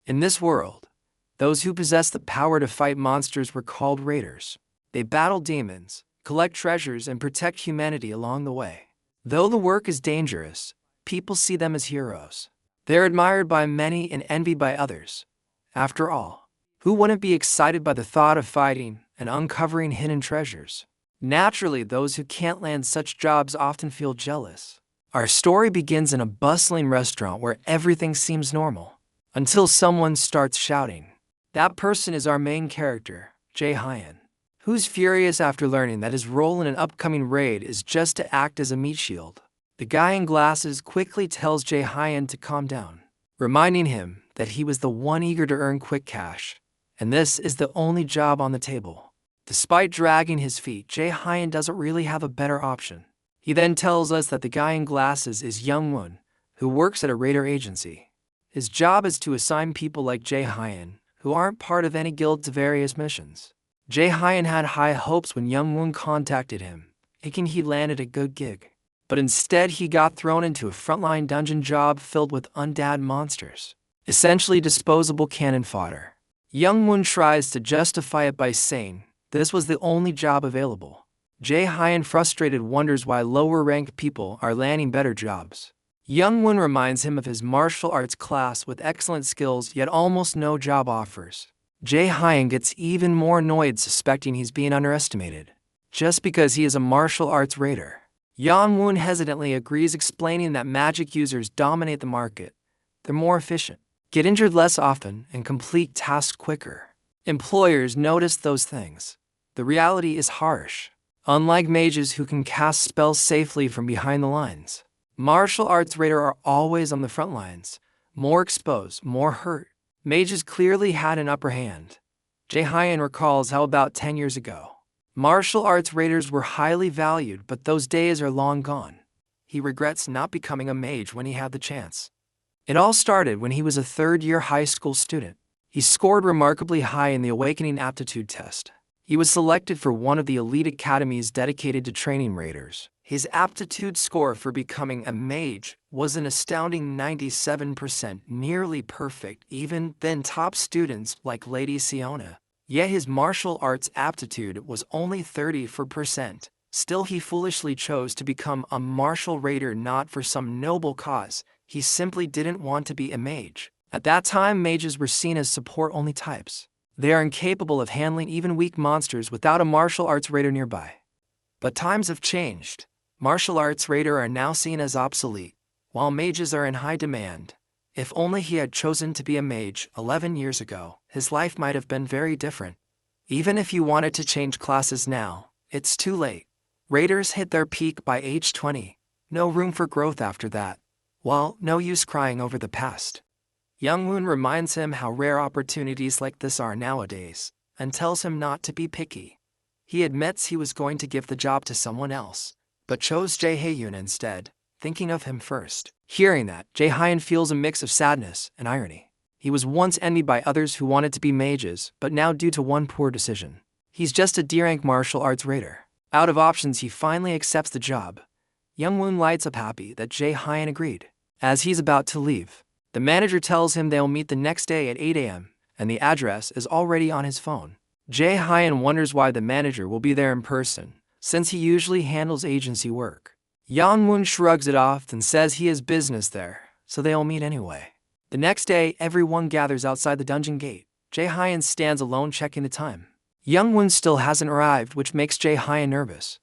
In this world, those who possess the power to fight monsters were called raiders. They battle demons, collect treasures, and protect humanity along the way. Though the work is dangerous, people see them as heroes. They're admired by many and envied by others. After all, who wouldn't be excited by the thought of fighting and uncovering hidden treasures? Naturally, those who can't land such jobs often feel jealous. Our story begins in a bustling restaurant where everything seems normal, until someone starts shouting. That person is our main character, Jae-hyun, who's furious after learning that his role in an upcoming raid is just to act as a meat shield. The guy in glasses quickly tells Jae-hyun to calm down, reminding him that he was the one eager to earn quick cash, and this is the only job on the table. Despite dragging his feet, Jae-hyun doesn't really have a better option. He then tells us that the guy in glasses is Young-won, who works at a raider agency. His job is to assign people like Jae-hyun, who aren't part of any guild, to various missions. Jae-hyun had high hopes when Young-won contacted him, thinking he landed a good gig. But instead he got thrown into a frontline dungeon job filled with undead monsters, essentially disposable cannon fodder. Young-won tries to justify it by saying this was the only job available. Jae-hyun, frustrated, wonders why lower-ranked people are landing better jobs. Young-won reminds him of his martial arts class with excellent skills yet almost no job offers. Jae-hyun gets even more annoyed, suspecting he's being underestimated, just because he is a martial arts raider. Young-won hesitantly agrees, explaining that magic users dominate the market. They're more efficient, get injured less often, and complete tasks quicker. Employers notice those things. The reality is harsh. Unlike mages who can cast spells safely from behind the lines, martial arts raiders are always on the front lines, more exposed, more hurt. Mages clearly had an upper hand. Jae-hyun recalls how about 10 years ago, martial arts raiders were highly valued, but those days are long gone. He regrets not becoming a mage when he had the chance. It all started when he was a third-year high school student. He scored remarkably high in the Awakening Aptitude Test. He was selected for one of the elite academies dedicated to training raiders. His aptitude score for becoming a mage was an astounding 97%, nearly perfect, even than top students like Lady Siona. Yet his martial arts aptitude was only 30%. Still, he foolishly chose to become a martial raider, not for some noble cause. He simply didn't want to be a mage. At that time, mages were seen as support-only types. They are incapable of handling even weak monsters without a martial arts raider nearby. But times have changed. Martial arts raiders are now seen as obsolete, while mages are in high demand. If only he had chosen to be a mage 11 years ago, his life might have been very different. Even if you wanted to change classes now, it's too late. Raiders hit their peak by age 20. No room for growth after that. Well, no use crying over the past. Young-won reminds him how rare opportunities like this are nowadays, and tells him not to be picky. He admits he was going to give the job to someone else, but chose Jae-hyun instead, thinking of him first. Hearing that, Jae-hyun feels a mix of sadness and irony. He was once envied by others who wanted to be mages, but now, due to one poor decision, he's just a D-rank martial arts raider. Out of options, he finally accepts the job. Young-won lights up happy that Jae-hyun agreed. As he's about to leave, the manager tells him they'll meet the next day at 8 a.m., and the address is already on his phone. Jae-hyun wonders why the manager will be there in person, since he usually handles agency work. Young-won shrugs it off and says he has business there, so they'll meet anyway. The next day, everyone gathers outside the dungeon gate. Jae-hyun stands alone, checking the time. Young-won still hasn't arrived, which makes Jae-hyun nervous.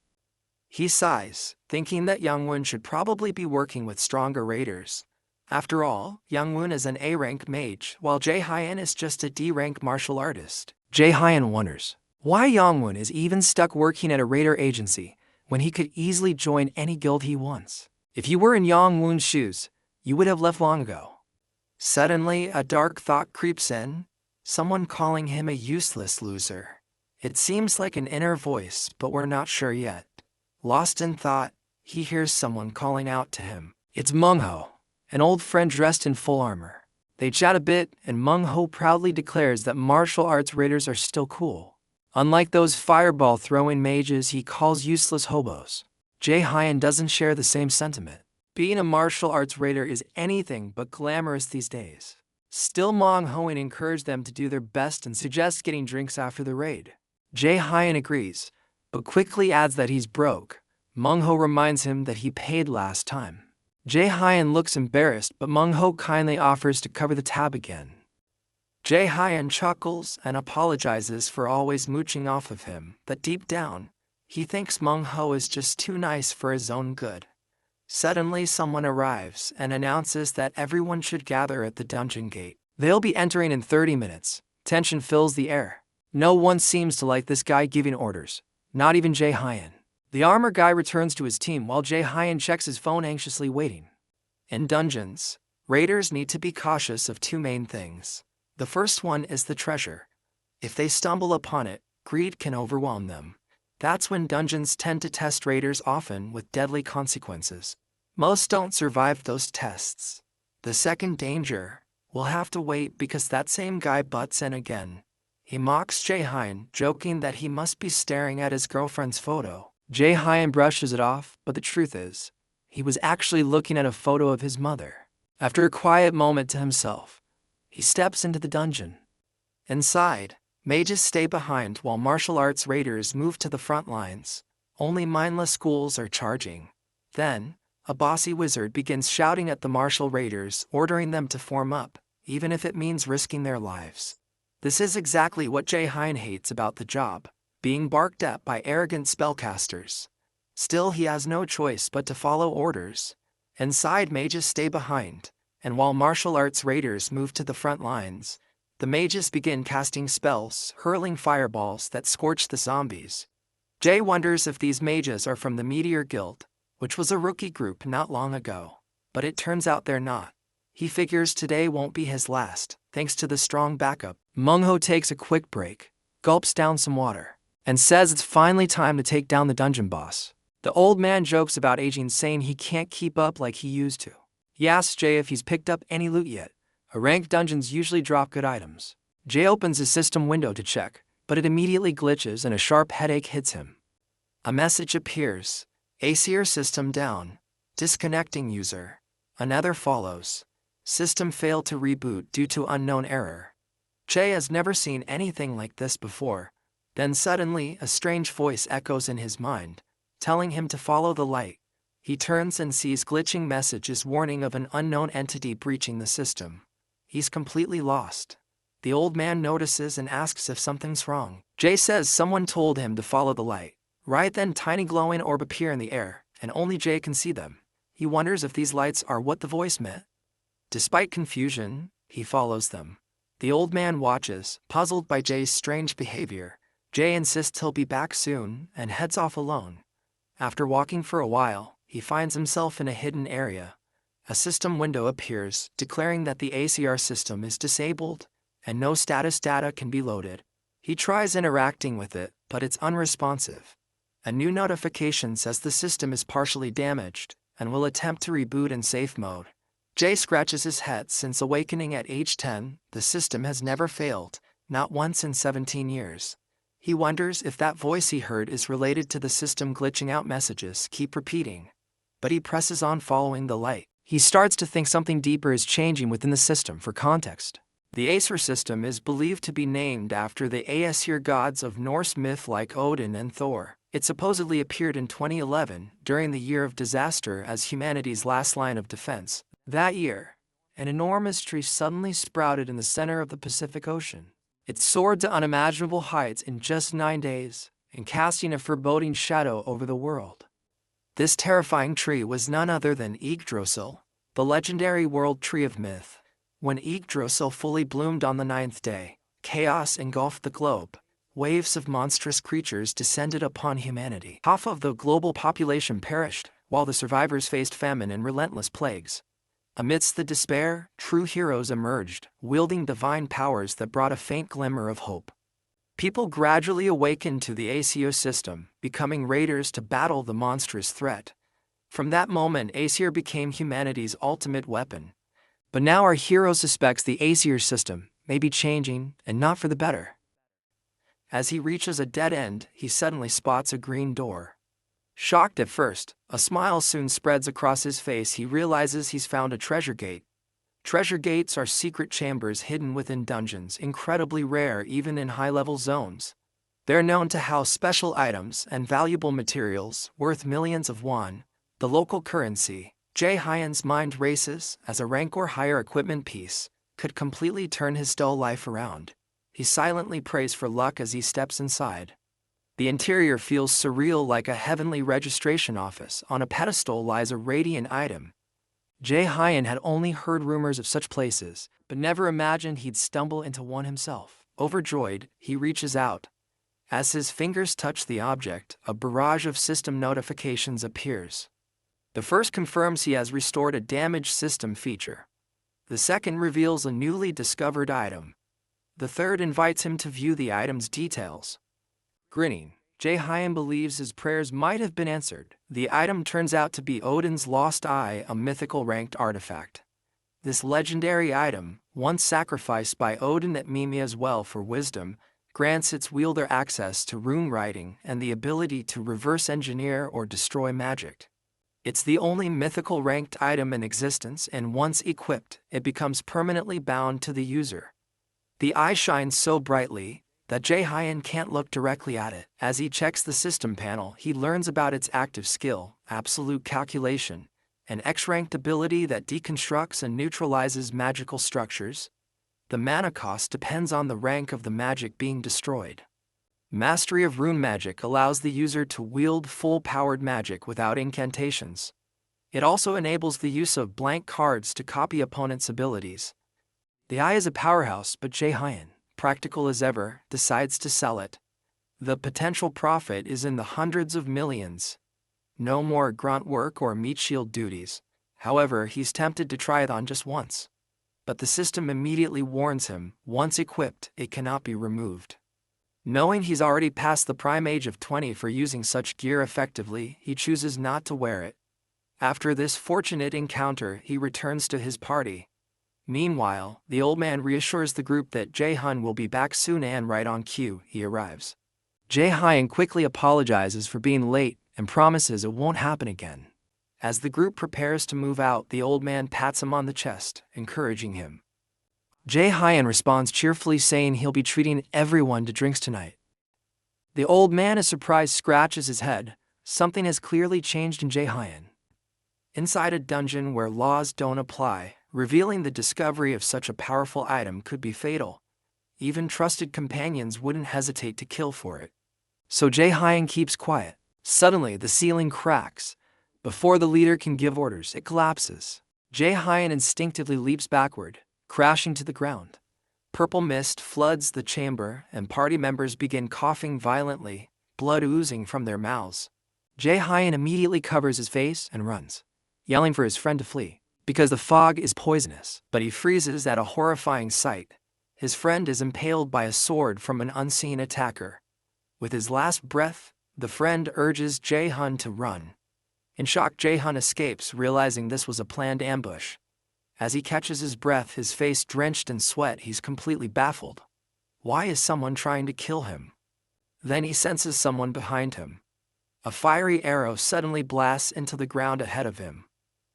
He sighs, thinking that Young-won should probably be working with stronger raiders. After all, Young-won is an A-rank mage, while Jae-hyun is just a D-rank martial artist. Jae-hyun wonders why Young-won is even stuck working at a raider agency when he could easily join any guild he wants. If you were in Young-won's shoes, you would have left long ago. Suddenly, a dark thought creeps in, someone calling him a useless loser. It seems like an inner voice, but we're not sure yet. Lost in thought, he hears someone calling out to him. It's Mung-ho, an old friend dressed in full armor. They chat a bit, and Mung-ho proudly declares that martial arts raiders are still cool. Unlike those fireball-throwing mages he calls useless hobos. Jae-hyun doesn't share the same sentiment. Being a martial arts raider is anything but glamorous these days. Still, Manghoin encouraged them to do their best and suggests getting drinks after the raid. Jae-hyun agrees, but quickly adds that he's broke. Mungho reminds him that he paid last time. Jae-hyun looks embarrassed, but Mungho kindly offers to cover the tab again. Jae-hyun chuckles and apologizes for always mooching off of him, but deep down, he thinks Mungho is just too nice for his own good. Suddenly, someone arrives and announces that everyone should gather at the dungeon gate. They'll be entering in 30 minutes. Tension fills the air. No one seems to like this guy giving orders, not even Jae-hyun. The armor guy returns to his team while Jae-hyun checks his phone, anxiously waiting. In dungeons, raiders need to be cautious of two main things. The first one is the treasure. If they stumble upon it, greed can overwhelm them. That's when dungeons tend to test raiders, often with deadly consequences. Most don't survive those tests. The second danger will have to wait because that same guy butts in again. He mocks Jae-hyun, joking that he must be staring at his girlfriend's photo. Jae-hyun brushes it off, but the truth is, he was actually looking at a photo of his mother. After a quiet moment to himself, he steps into the dungeon. Inside, mages stay behind while martial arts raiders move to the front lines. Only mindless schools are charging. Then, a bossy wizard begins shouting at the martial raiders, ordering them to form up, even if it means risking their lives. This is exactly what Jae-hyun hates about the job, being barked at by arrogant spellcasters. Still, he has no choice but to follow orders. Inside, mages stay behind, and while martial arts raiders move to the front lines, the mages begin casting spells, hurling fireballs that scorch the zombies. Jae wonders if these mages are from the Meteor Guild, which was a rookie group not long ago, but it turns out they're not. He figures today won't be his last, thanks to the strong backup. Mungho takes a quick break, gulps down some water, and says it's finally time to take down the dungeon boss. The old man jokes about aging, saying he can't keep up like he used to. He asks Jae if he's picked up any loot yet. Ranked dungeons usually drop good items. Jae opens his system window to check, but it immediately glitches and a sharp headache hits him. A message appears: Asura system down. Disconnecting user. Another follows. System failed to reboot due to unknown error. Jae has never seen anything like this before. Then suddenly, a strange voice echoes in his mind, telling him to follow the light. He turns and sees glitching messages warning of an unknown entity breaching the system. He's completely lost. The old man notices and asks if something's wrong. Jae says someone told him to follow the light. Right then, tiny glowing orbs appear in the air, and only Jae can see them. He wonders if these lights are what the voice meant. Despite confusion, he follows them. The old man watches, puzzled by Jae's strange behavior. Jae insists he'll be back soon and heads off alone. After walking for a while, he finds himself in a hidden area. A system window appears, declaring that the ACR system is disabled and no status data can be loaded. He tries interacting with it, but it's unresponsive. A new notification says the system is partially damaged and will attempt to reboot in safe mode. Jae scratches his head. Since awakening at age 10, the system has never failed, not once in 17 years. He wonders if that voice he heard is related to the system glitching out. Messages keep repeating, but he presses on, following the light. He starts to think something deeper is changing within the system. For context, the Asura system is believed to be named after the Aesir gods of Norse myth like Odin and Thor. It supposedly appeared in 2011, during the year of disaster, as humanity's last line of defense. That year, an enormous tree suddenly sprouted in the center of the Pacific Ocean. It soared to unimaginable heights in just 9 days, and casting a foreboding shadow over the world. This terrifying tree was none other than Yggdrasil, the legendary world tree of myth. When Yggdrasil fully bloomed on the 9th day, chaos engulfed the globe. Waves of monstrous creatures descended upon humanity. Half of the global population perished, while the survivors faced famine and relentless plagues. Amidst the despair, true heroes emerged, wielding divine powers that brought a faint glimmer of hope. People gradually awakened to the ACO system, becoming raiders to battle the monstrous threat. From that moment, Asura became humanity's ultimate weapon. But now our hero suspects the Asura system may be changing, and not for the better. As he reaches a dead end, he suddenly spots a green door. Shocked at first, a smile soon spreads across his face. He realizes he's found a treasure gate. Treasure gates are secret chambers hidden within dungeons, incredibly rare even in high-level zones. They're known to house special items and valuable materials worth millions of won, the local currency. Jae-hyen's mind races as a rank or higher equipment piece could completely turn his dull life around. He silently prays for luck as he steps inside. The interior feels surreal, like a heavenly registration office. On a pedestal lies a radiant item. Jae-hyen had only heard rumors of such places, but never imagined he'd stumble into one himself. Overjoyed, he reaches out. As his fingers touch the object, a barrage of system notifications appears. The first confirms he has restored a damaged system feature. The second reveals a newly discovered item. The third invites him to view the item's details. Grinning, Jae-hyen believes his prayers might have been answered. The item turns out to be Odin's Lost Eye, a mythical ranked artifact. This legendary item, once sacrificed by Odin at Mimir's well for wisdom, grants its wielder access to rune writing and the ability to reverse engineer or destroy magic. It's the only mythical ranked item in existence, and once equipped, it becomes permanently bound to the user. The eye shines so brightly that Jae-hyen can't look directly at it. As he checks the system panel, he learns about its active skill, absolute calculation, an X-ranked ability that deconstructs and neutralizes magical structures. The mana cost depends on the rank of the magic being destroyed. Mastery of rune magic allows the user to wield full-powered magic without incantations. It also enables the use of blank cards to copy opponents' abilities. The eye is a powerhouse, but Jae-hyen, practical as ever, decides to sell it. The potential profit is in the hundreds of millions. No more grunt work or meat shield duties. However, he's tempted to try it on just once. But the system immediately warns him, once equipped, it cannot be removed. Knowing he's already past the prime age of 20 for using such gear effectively, he chooses not to wear it. After this fortunate encounter, he returns to his party. Meanwhile, the old man reassures the group that Jae-hyen will be back soon, and right on cue, he arrives. Jae-hyen quickly apologizes for being late and promises it won't happen again. As the group prepares to move out, the old man pats him on the chest, encouraging him. Jae-hyen responds cheerfully, saying he'll be treating everyone to drinks tonight. The old man is surprised, scratches his head. Something has clearly changed in Jae-hyen. Inside a dungeon where laws don't apply, revealing the discovery of such a powerful item could be fatal. Even trusted companions wouldn't hesitate to kill for it. So Jae-hyen keeps quiet. Suddenly, the ceiling cracks. Before the leader can give orders, it collapses. Jae-hyen instinctively leaps backward, crashing to the ground. Purple mist floods the chamber, and party members begin coughing violently, blood oozing from their mouths. Jae-hyen immediately covers his face and runs, yelling for his friend to flee, because the fog is poisonous. But he freezes at a horrifying sight. His friend is impaled by a sword from an unseen attacker. With his last breath, the friend urges Jae-hyen to run. In shock, Jae-hyen escapes, realizing this was a planned ambush. As he catches his breath, his face drenched in sweat, he's completely baffled. Why is someone trying to kill him? Then he senses someone behind him. A fiery arrow suddenly blasts into the ground ahead of him.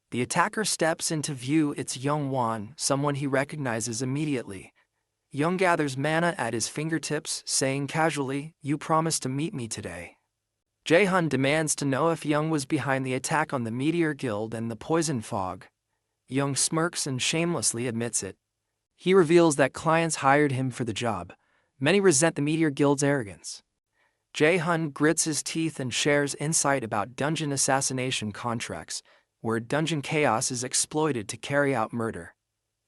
The attacker steps into view. It's Young-won, someone he recognizes immediately. Young gathers mana at his fingertips, saying casually, "You promised to meet me today." Jae-hyen demands to know if Young was behind the attack on the Meteor Guild and the poison fog. Young smirks and shamelessly admits it. He reveals that clients hired him for the job. Many resent the Meteor Guild's arrogance. Jae-hyen grits his teeth and shares insight about dungeon assassination contracts, where dungeon chaos is exploited to carry out murder.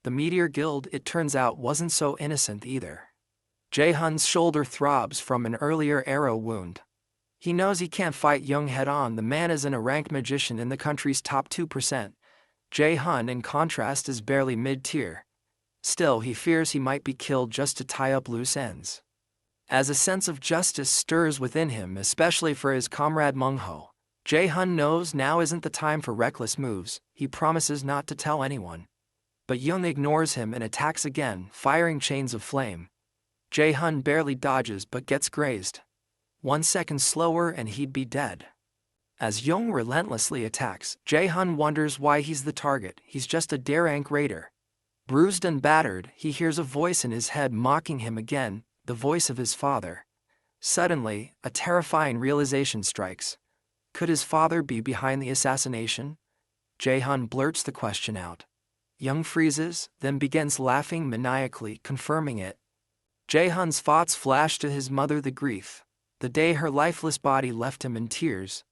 The Meteor Guild, it turns out, wasn't so innocent either. Jae-hyen's shoulder throbs from an earlier arrow wound. He knows he can't fight Young head-on. The man isn't a ranked magician in the country's top 2%. Jae-hyen, in contrast, is barely mid-tier. Still, he fears he might be killed just to tie up loose ends. As a sense of justice stirs within him, especially for his comrade Manhwa, Jae-hyen knows now isn't the time for reckless moves. He promises not to tell anyone. But Young ignores him and attacks again, firing chains of flame. Jae-hyen barely dodges but gets grazed. 1 second slower and he'd be dead. As Young relentlessly attacks, Jae-hyen wonders why he's the target. He's just a daring raider. Bruised and battered, he hears a voice in his head mocking him again, the voice of his father. Suddenly, a terrifying realization strikes. Could his father be behind the assassination? Jae-hun blurts the question out. Young freezes, then begins laughing maniacally, confirming it. Jae-hun's thoughts flash to his mother, the grief. The day her lifeless body left him in tears.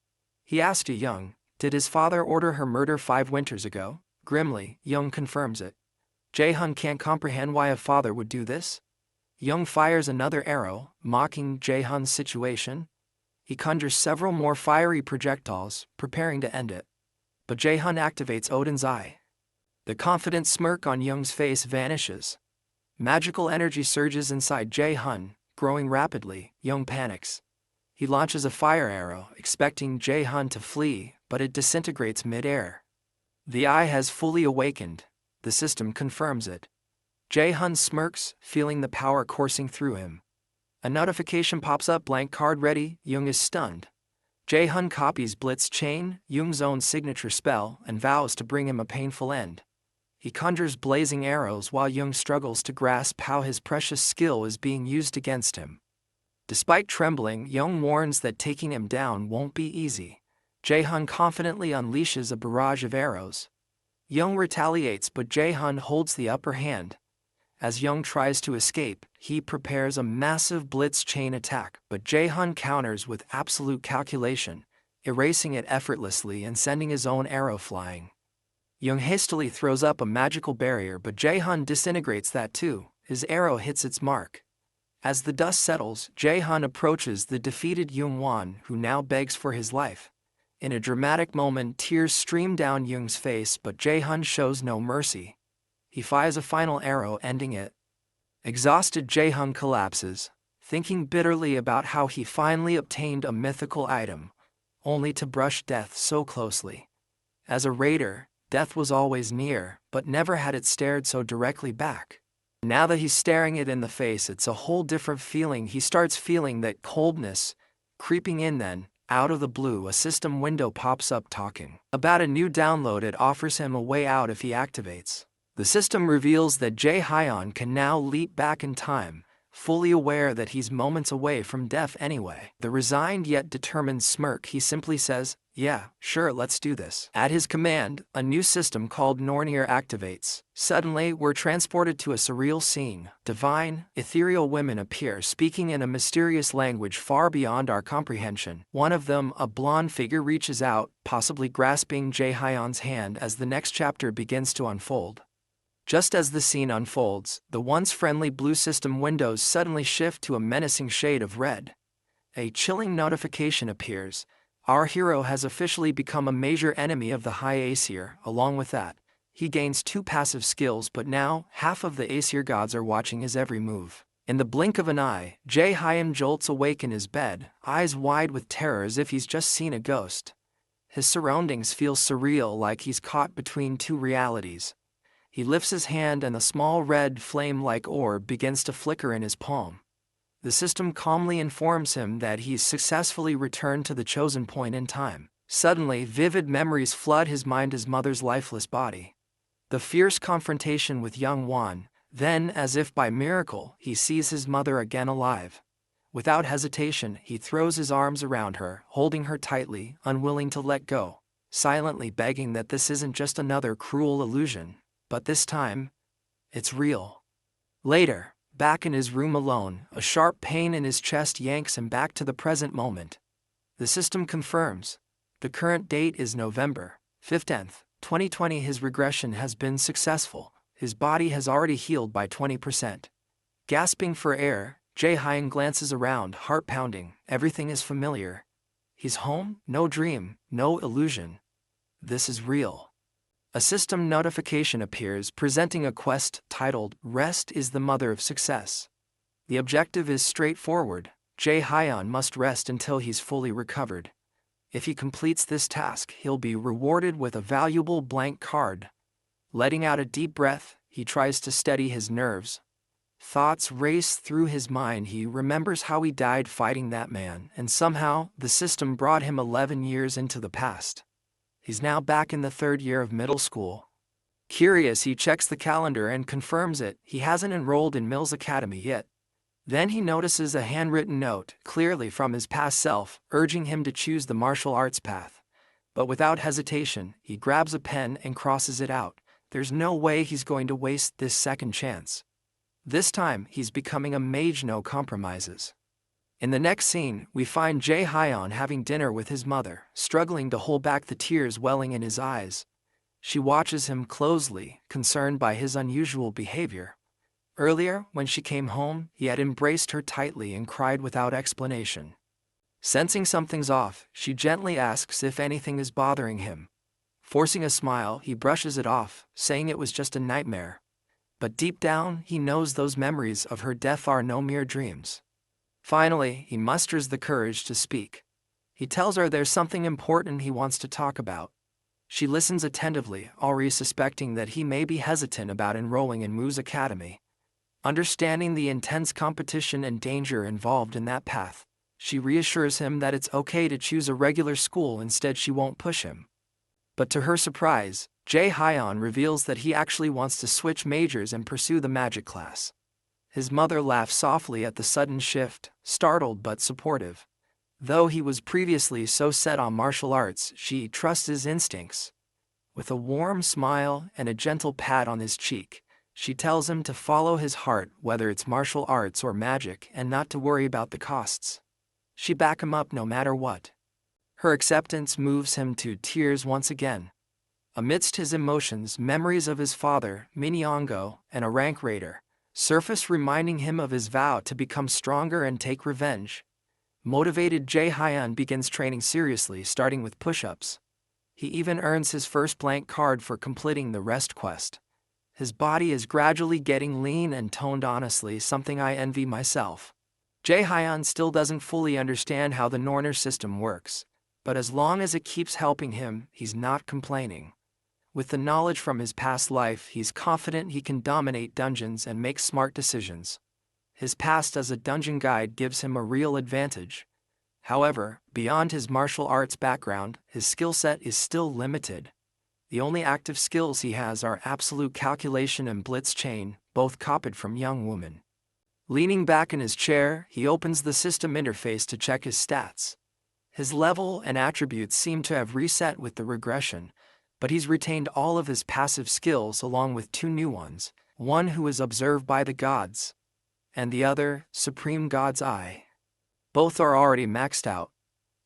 He asked Young, did his father order her murder 5 winters ago? Grimly, Young confirms it. Jae-hun can't comprehend why a father would do this. Young fires another arrow, mocking Jae-hun's situation. He conjures several more fiery projectiles, preparing to end it. But Jae-hun activates Odin's eye. The confident smirk on Young's face vanishes. Magical energy surges inside Jae-hun, growing rapidly. Young panics. He launches a fire arrow, expecting Jae-hun to flee, but it disintegrates mid-air. The eye has fully awakened. The system confirms it. Jae-hun smirks, feeling the power coursing through him. A notification pops up, blank card ready. Young is stunned. Jae-hun copies Blitz's chain, Young's own signature spell, and vows to bring him a painful end. He conjures blazing arrows while Young struggles to grasp how his precious skill is being used against him. Despite trembling, Young warns that taking him down won't be easy. Jae-hun confidently unleashes a barrage of arrows. Young retaliates, but Jae-hun holds the upper hand. As Young tries to escape, he prepares a massive blitz chain attack, but Jae-hun counters with absolute calculation, erasing it effortlessly and sending his own arrow flying. Young hastily throws up a magical barrier, but Jae-hun disintegrates that too. His arrow hits its mark. As the dust settles, Jae-hun approaches the defeated Young-won, who now begs for his life. In a dramatic moment, tears stream down Young's face, but Jae-hun shows no mercy. He fires a final arrow, ending it. Exhausted, Jae-hun collapses, thinking bitterly about how he finally obtained a mythical item, only to brush death so closely. As a raider, death was always near, but never had it stared so directly back. Now that he's staring it in the face, it's a whole different feeling. He starts feeling that coldness creeping in. Then, out of the blue, a system window pops up talking about a new download. It offers him a way out if he activates. The system reveals that Jae-hyun can now leap back in time, fully aware that he's moments away from death anyway. The resigned yet determined smirk, he simply says, "Yeah, sure, let's do this." At his command, a new system called Nornir activates. Suddenly, we're transported to a surreal scene. Divine, ethereal women appear, speaking in a mysterious language far beyond our comprehension. One of them, a blonde figure, reaches out, possibly grasping Jae-hyun's hand as the next chapter begins to unfold. Just as the scene unfolds, the once friendly blue system windows suddenly shift to a menacing shade of red. A chilling notification appears. Our hero has officially become a major enemy of the High Aesir. Along with that, he gains 2 passive skills, but now, half of the Aesir gods are watching his every move. In the blink of an eye, Jae-hyun jolts awake in his bed, eyes wide with terror as if he's just seen a ghost. His surroundings feel surreal, like he's caught between 2 realities. He lifts his hand and a small red flame-like orb begins to flicker in his palm. The system calmly informs him that he's successfully returned to the chosen point in time. Suddenly, vivid memories flood his mind, his mother's lifeless body. The fierce confrontation with young Won, then, as if by miracle, he sees his mother again alive. Without hesitation, he throws his arms around her, holding her tightly, unwilling to let go, silently begging that this isn't just another cruel illusion. But this time, it's real. Later, back in his room alone, a sharp pain in his chest yanks him back to the present moment. The system confirms. The current date is November 15th, 2020. His regression has been successful. His body has already healed by 20%. Gasping for air, Jae-hyun glances around, heart pounding. Everything is familiar. He's home, no dream, no illusion. This is real. A system notification appears presenting a quest titled, "Rest is the Mother of Success." The objective is straightforward. Jae-hyun must rest until he's fully recovered. If he completes this task, he'll be rewarded with a valuable blank card. Letting out a deep breath, he tries to steady his nerves. Thoughts race through his mind. He remembers how he died fighting that man, and somehow, the system brought him 11 years into the past. He's now back in the 3rd year of middle school. Curious, he checks the calendar and confirms it. He hasn't enrolled in Mills Academy yet. Then he notices a handwritten note, clearly from his past self, urging him to choose the martial arts path. But without hesitation, he grabs a pen and crosses it out. There's no way he's going to waste this second chance. This time, he's becoming a mage, no compromises. In the next scene, we find Jae-hyun having dinner with his mother, struggling to hold back the tears welling in his eyes. She watches him closely, concerned by his unusual behavior. Earlier, when she came home, he had embraced her tightly and cried without explanation. Sensing something's off, she gently asks if anything is bothering him. Forcing a smile, he brushes it off, saying it was just a nightmare. But deep down, he knows those memories of her death are no mere dreams. Finally, he musters the courage to speak. He tells her there's something important he wants to talk about. She listens attentively, already suspecting that he may be hesitant about enrolling in Moo's Academy. Understanding the intense competition and danger involved in that path, she reassures him that it's okay to choose a regular school. Instead, she won't push him. But to her surprise, Jae-hyun reveals that he actually wants to switch majors and pursue the magic class. His mother laughs softly at the sudden shift, startled but supportive. Though he was previously so set on martial arts, she trusts his instincts. With a warm smile and a gentle pat on his cheek, she tells him to follow his heart, whether it's martial arts or magic, and not to worry about the costs. She backs him up no matter what. Her acceptance moves him to tears once again. Amidst his emotions, memories of his father, Minyongo, and a rank raider, surface, reminding him of his vow to become stronger and take revenge. Motivated, Jae-hyun begins training seriously, starting with push-ups. He even earns his first blank card for completing the rest quest. His body is gradually getting lean and toned, honestly, something I envy myself. Jae-hyun still doesn't fully understand how the Norner system works, but as long as it keeps helping him, he's not complaining. With the knowledge from his past life, he's confident he can dominate dungeons and make smart decisions. His past as a dungeon guide gives him a real advantage. However, beyond his martial arts background, his skill set is still limited. The only active skills he has are absolute calculation and blitz chain, both copied from young woman. Leaning back in his chair, he opens the system interface to check his stats. His level and attributes seem to have reset with the regression, but he's retained all of his passive skills along with two new ones, one who is observed by the gods, and the other, Supreme God's Eye. Both are already maxed out.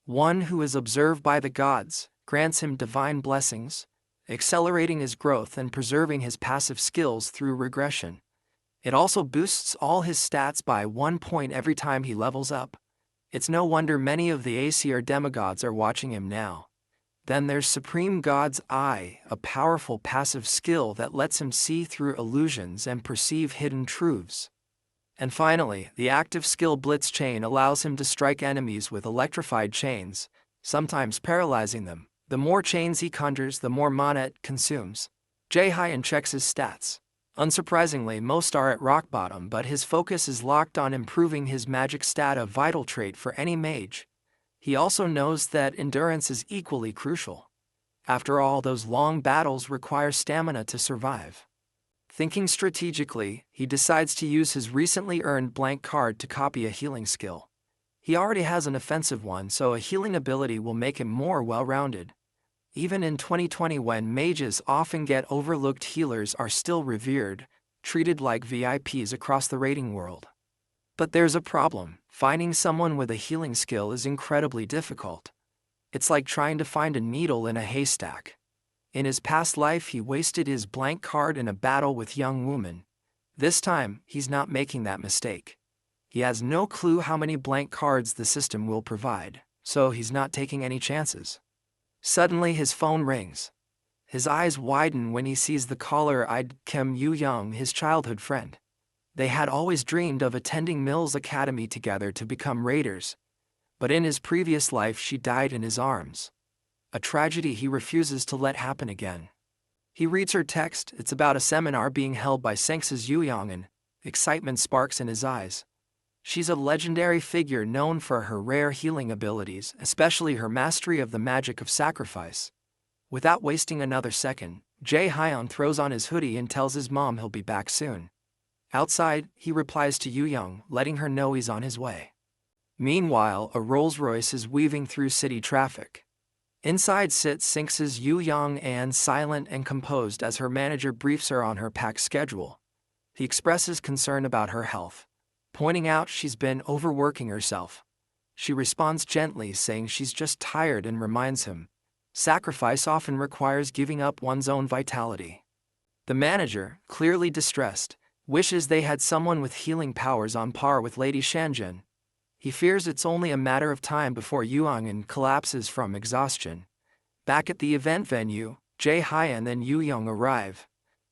One who is observed by the gods grants him divine blessings, accelerating his growth and preserving his passive skills through regression. It also boosts all his stats by 1 point every time he levels up. It's no wonder many of the AC or demigods are watching him now. Then there's Supreme God's Eye, a powerful passive skill that lets him see through illusions and perceive hidden truths. And finally, the active skill Blitz Chain allows him to strike enemies with electrified chains, sometimes paralyzing them. The more chains he conjures, the more mana it consumes. Jae-hyun checks his stats. Unsurprisingly, most are at rock bottom, but his focus is locked on improving his magic stat, a vital trait for any mage. He also knows that endurance is equally crucial. After all, those long battles require stamina to survive. Thinking strategically, he decides to use his recently earned blank card to copy a healing skill. He already has an offensive one, so a healing ability will make him more well-rounded. Even in 2020, when mages often get overlooked, healers are still revered, treated like VIPs across the raiding world. But there's a problem. Finding someone with a healing skill is incredibly difficult. It's like trying to find a needle in a haystack. In his past life, he wasted his blank card in a battle with young woman. This time, he's not making that mistake. He has no clue how many blank cards the system will provide, so he's not taking any chances. Suddenly, his phone rings. His eyes widen when he sees the caller-eyed Kim Yu-young, his childhood friend. They had always dreamed of attending Mills Academy together to become raiders, but in his previous life she died in his arms. A tragedy he refuses to let happen again. He reads her text. It's about a seminar being held by Sengs's Yu-young, and excitement sparks in his eyes. She's a legendary figure known for her rare healing abilities, especially her mastery of the magic of sacrifice. Without wasting another second, Jae-hyun throws on his hoodie and tells his mom he'll be back soon. Outside, he replies to Yoo-young, letting her know he's on his way. Meanwhile, a Rolls-Royce is weaving through city traffic. Inside sits Sinx's Yoo-young Ann, silent and composed as her manager briefs her on her packed schedule. He expresses concern about her health, pointing out she's been overworking herself. She responds gently, saying she's just tired, and reminds him, sacrifice often requires giving up one's own vitality. The manager, clearly distressed, wishes they had someone with healing powers on par with Lady Shanjin. He fears it's only a matter of time before Yoo-young collapses from exhaustion. Back at the event venue, Jae-hyun and Yoo-young arrive.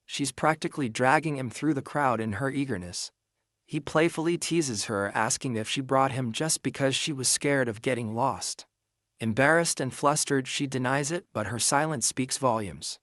She's practically dragging him through the crowd in her eagerness. He playfully teases her, asking if she brought him just because she was scared of getting lost. Embarrassed and flustered, she denies it, but her silence speaks volumes.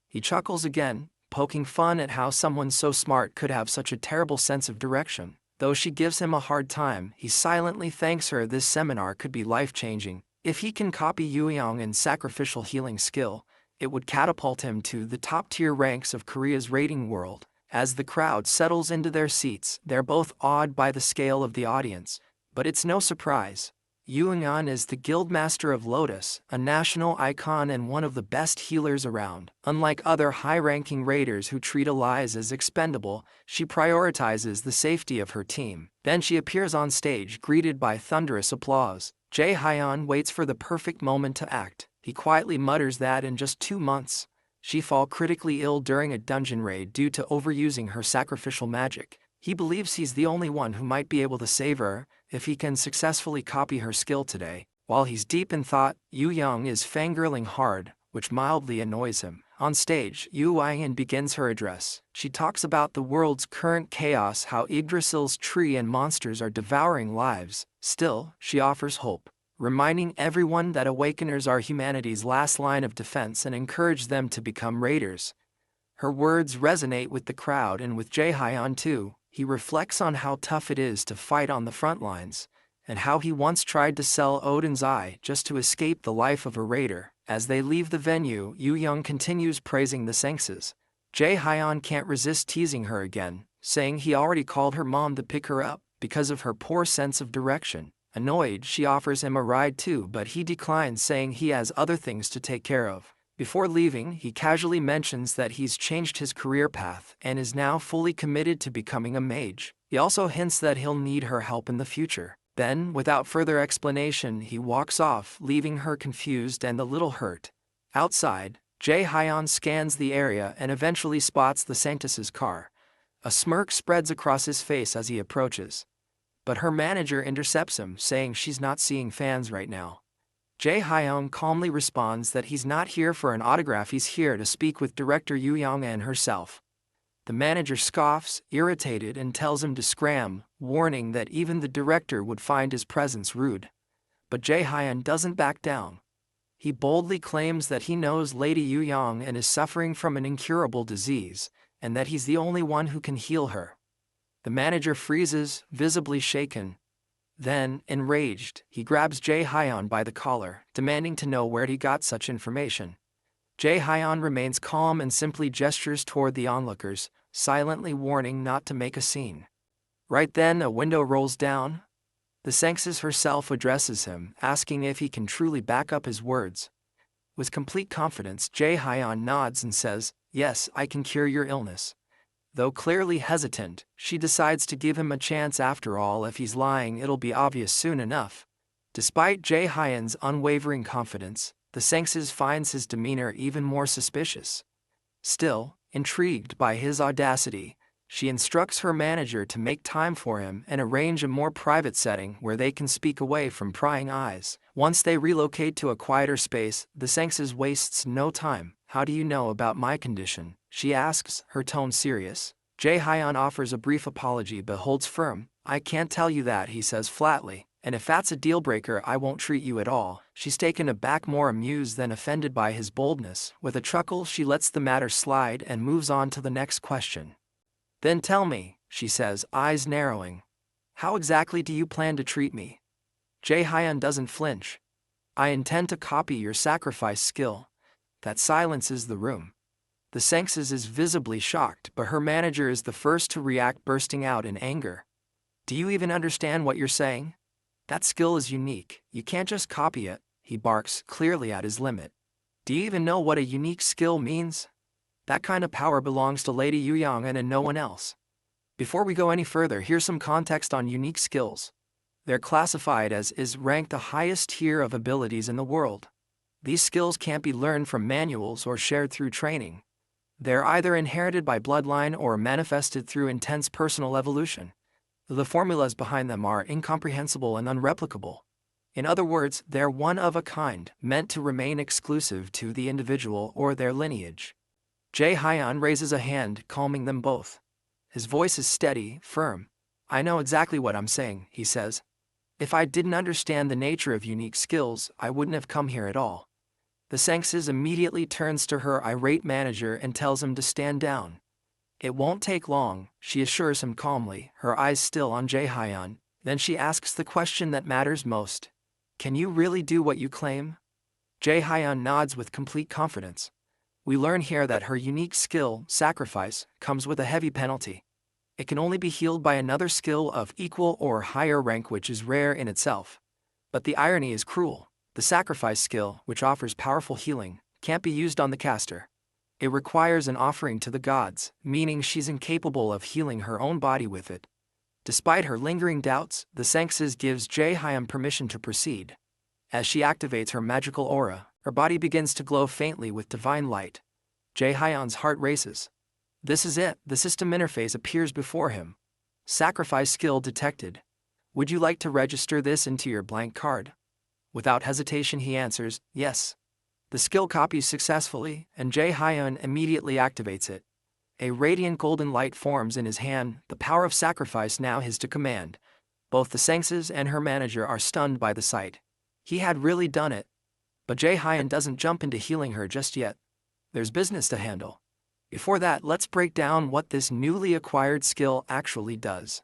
He chuckles again, poking fun at how someone so smart could have such a terrible sense of direction. Though she gives him a hard time, he silently thanks her. This seminar could be life-changing. If he can copy Yoo-young's sacrificial healing skill, it would catapult him to the top-tier ranks of Korea's rating world. As the crowd settles into their seats, they're both awed by the scale of the audience. But it's no surprise. Yoo-young is the Guildmaster of Lotus, a national icon and one of the best healers around. Unlike other high-ranking raiders who treat allies as expendable, she prioritizes the safety of her team. Then she appears on stage, greeted by thunderous applause. Jae-hyun waits for the perfect moment to act. He quietly mutters that in just 2 months, she fall critically ill during a dungeon raid due to overusing her sacrificial magic. He believes he's the only one who might be able to save her if he can successfully copy her skill today. While he's deep in thought, Yoo-young is fangirling hard, which mildly annoys him. On stage, Yoo-young begins her address. She talks about the world's current chaos, how Yggdrasil's tree and monsters are devouring lives. Still, she offers hope, reminding everyone that awakeners are humanity's last line of defense and encourage them to become raiders. Her words resonate with the crowd and with Jae-hyun too. He reflects on how tough it is to fight on the front lines, and how he once tried to sell Odin's eye just to escape the life of a raider. As they leave the venue, Yoo-young continues praising the Sinxes. Jae-hyun can't resist teasing her again, saying he already called her mom to pick her up because of her poor sense of direction. Annoyed, she offers him a ride too, but he declines, saying he has other things to take care of. Before leaving, he casually mentions that he's changed his career path and is now fully committed to becoming a mage. He also hints that he'll need her help in the future. Then, without further explanation, he walks off, leaving her confused and a little hurt. Outside, Jae-hyun scans the area and eventually spots the Sanctus's car. A smirk spreads across his face as he approaches. But her manager intercepts him, saying she's not seeing fans right now. Jae-hyun calmly responds that he's not here for an autograph, he's here to speak with director Yoo-young herself. The manager scoffs, irritated, and tells him to scram, warning that even the director would find his presence rude. But Jae-hyun doesn't back down. He boldly claims that he knows Lady Yoo-young and is suffering from an incurable disease, and that he's the only one who can heal her. The manager freezes, visibly shaken. Then, enraged, he grabs Jae-hyun by the collar, demanding to know where he got such information. Jae-hyun remains calm and simply gestures toward the onlookers, silently warning not to make a scene. Right then, a window rolls down. The Sinxes herself addresses him, asking if he can truly back up his words. With complete confidence, Jae-hyun nods and says, "Yes, I can cure your illness." Though clearly hesitant, she decides to give him a chance after all. If he's lying, it'll be obvious soon enough. Despite Jae-hyun's unwavering confidence, the Sinxes finds his demeanor even more suspicious. Still, intrigued by his audacity, she instructs her manager to make time for him and arrange a more private setting where they can speak away from prying eyes. Once they relocate to a quieter space, the Sinxes wastes no time. "How do you know about my condition?" she asks, her tone serious. Jae-hyun offers a brief apology but holds firm. "I can't tell you that," he says flatly, "and if that's a deal-breaker, I won't treat you at all." She's taken aback, more amused than offended by his boldness. With a chuckle, she lets the matter slide and moves on to the next question. "Then tell me," she says, eyes narrowing, "how exactly do you plan to treat me?" Jae-hyun doesn't flinch. "I intend to copy your sacrifice skill. that silences the room. The Sengses is visibly shocked, but her manager is the first to react, bursting out in anger. Do you even understand what you're saying? That skill is unique, you can't just copy it, he barks, clearly at his limit. Do you even know what a unique skill means? That kind of power belongs to Lady Yu Yang and no one else. Before we go any further, here's some context on unique skills. They're classified as is ranked the highest tier of abilities in the world. These skills can't be learned from manuals or shared through training. They're either inherited by bloodline or manifested through intense personal evolution. The formulas behind them are incomprehensible and unreplicable. In other words, they're one of a kind, meant to remain exclusive to the individual or their lineage. Jae-hyun raises a hand, calming them both. His voice is steady, firm. I know exactly what I'm saying, he says. If I didn't understand the nature of unique skills, I wouldn't have come here at all. The Sengses immediately turns to her irate manager and tells him to stand down. It won't take long, she assures him calmly, her eyes still on Jae-hyun. Then she asks the question that matters most. Can you really do what you claim? Jae-hyun nods with complete confidence. We learn here that her unique skill, sacrifice, comes with a heavy penalty. It can only be healed by another skill of equal or higher rank, which is rare in itself. But the irony is cruel. The sacrifice skill, which offers powerful healing, can't be used on the caster. It requires an offering to the gods, meaning she's incapable of healing her own body with it. Despite her lingering doubts, the Sengses gives Jae-hyun permission to proceed. As she activates her magical aura, her body begins to glow faintly with divine light. Jae-hyun's heart races. This is it, the system interface appears before him. Sacrifice skill detected. Would you like to register this into your blank card? Without hesitation he answers, yes. The skill copies successfully, and Jae-hyun immediately activates it. A radiant golden light forms in his hand, the power of sacrifice now his to command. Both the Sengses and her manager are stunned by the sight. He had really done it. But Jae-hyun doesn't jump into healing her just yet. There's business to handle. Before that, let's break down what this newly acquired skill actually does.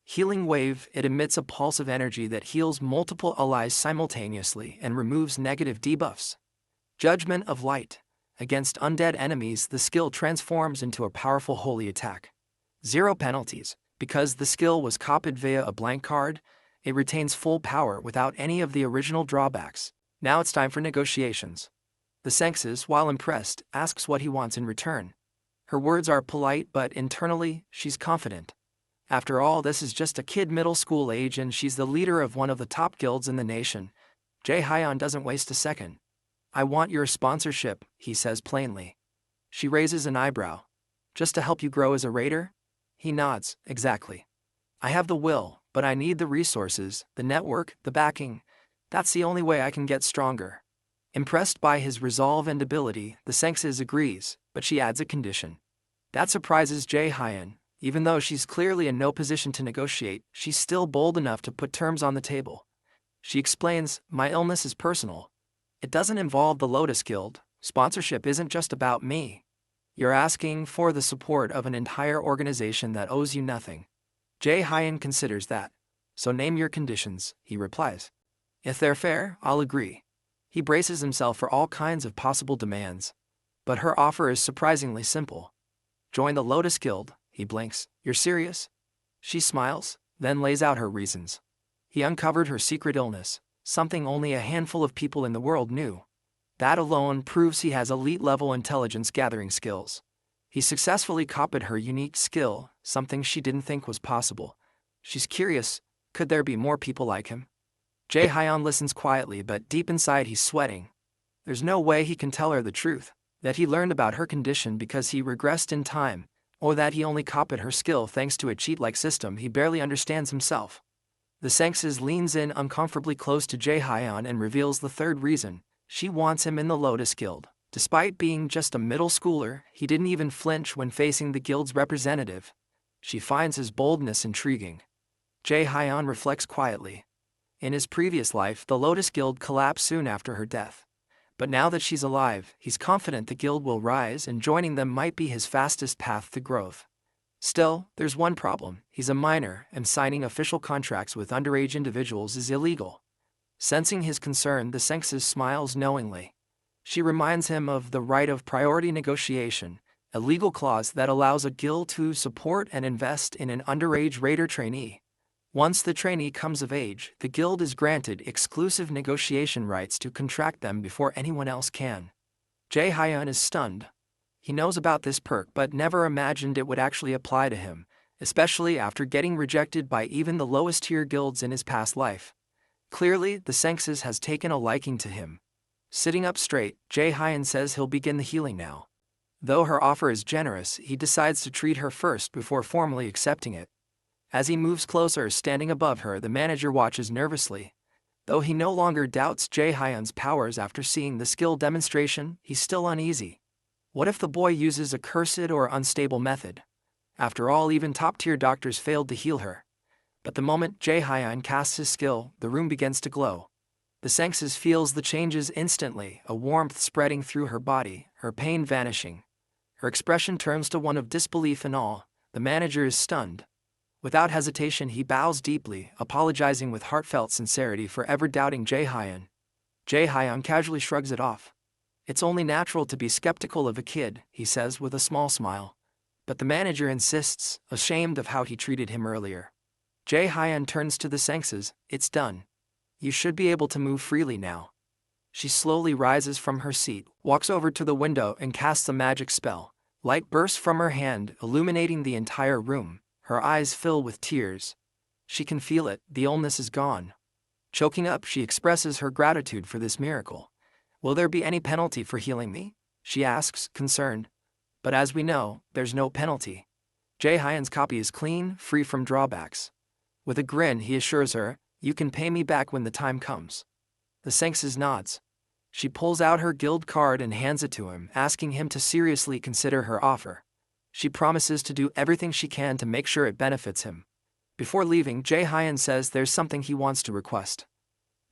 Healing Wave, it emits a pulse of energy that heals multiple allies simultaneously and removes negative debuffs. Judgment of Light. Against undead enemies, the skill transforms into a powerful holy attack. Zero penalties. Because the skill was copied via a blank card, it retains full power without any of the original drawbacks. Now it's time for negotiations. The Sengses, while impressed, asks what he wants in return. Her words are polite, but internally, she's confident. After all, this is just a kid middle school age and she's the leader of one of the top guilds in the nation. Jae-hyun doesn't waste a second. I want your sponsorship, he says plainly. She raises an eyebrow. Just to help you grow as a raider? He nods, exactly. I have the will, but I need the resources, the network, the backing. That's the only way I can get stronger. Impressed by his resolve and ability, the Sengses agrees, but she adds a condition. That surprises Jae-hyun. Even though she's clearly in no position to negotiate, she's still bold enough to put terms on the table. She explains, my illness is personal. It doesn't involve the Lotus Guild. Sponsorship isn't just about me. You're asking for the support of an entire organization that owes you nothing. Jae-hyun considers that. So name your conditions, he replies. If they're fair, I'll agree. He braces himself for all kinds of possible demands. But her offer is surprisingly simple. Join the Lotus Guild. He blinks. You're serious? She smiles, then lays out her reasons. He uncovered her secret illness, something only a handful of people in the world knew. That alone proves he has elite-level intelligence gathering skills. He successfully copied her unique skill, something she didn't think was possible. She's curious, could there be more people like him? Jae-hyun listens quietly, but deep inside he's sweating. There's no way he can tell her the truth, that he learned about her condition because he regressed in time, or that he only copied her skill thanks to a cheat-like system he barely understands himself. The Sengses leans in uncomfortably close to Jae-hyun and reveals the third reason. She wants him in the Lotus Guild. Despite being just a middle schooler, he didn't even flinch when facing the guild's representative. She finds his boldness intriguing. Jae-hyun reflects quietly. In his previous life, the Lotus Guild collapsed soon after her death. But now that she's alive, he's confident the guild will rise and joining them might be his fastest path to growth. Still, there's one problem. He's a minor, and signing official contracts with underage individuals is illegal. Sensing his concern, the Sengses smiles knowingly. She reminds him of the right of priority negotiation, a legal clause that allows a guild to support and invest in an underage raider trainee. Once the trainee comes of age, the guild is granted exclusive negotiation rights to contract them before anyone else can. Jae-hyun is stunned. He knows about this perk but never imagined it would actually apply to him, especially after getting rejected by even the lowest-tier guilds in his past life. Clearly, the Senxes has taken a liking to him. Sitting up straight, Jae-hyun says he'll begin the healing now. Though her offer is generous, he decides to treat her first before formally accepting it. As he moves closer, standing above her, the manager watches nervously. Though he no longer doubts Jae-hyun's powers after seeing the skill demonstration, he's still uneasy. What if the boy uses a cursed or unstable method? After all, even top-tier doctors failed to heal her. But the moment Jae-hyun casts his skill, the room begins to glow. The Senxes feels the changes instantly, a warmth spreading through her body, her pain vanishing. Her expression turns to one of disbelief and awe. The manager is stunned. Without hesitation, he bows deeply, apologizing with heartfelt sincerity for ever doubting Jae-hyun. Jae-hyun casually shrugs it off. It's only natural to be skeptical of a kid, he says with a small smile. But the manager insists, ashamed of how he treated him earlier. Jae-hyun turns to the Senxes. It's done. You should be able to move freely now. She slowly rises from her seat, walks over to the window and casts a magic spell. Light bursts from her hand, illuminating the entire room. Her eyes fill with tears. She can feel it, the illness is gone. Choking up, she expresses her gratitude for this miracle. Will there be any penalty for healing me? She asks, concerned. But as we know, there's no penalty. Jae-hyun's copy is clean, free from drawbacks. With a grin, he assures her, you can pay me back when the time comes. The Senxes nods. She pulls out her guild card and hands it to him, asking him to seriously consider her offer. She promises to do everything she can to make sure it benefits him. Before leaving, Jae-hyun says there's something he wants to request.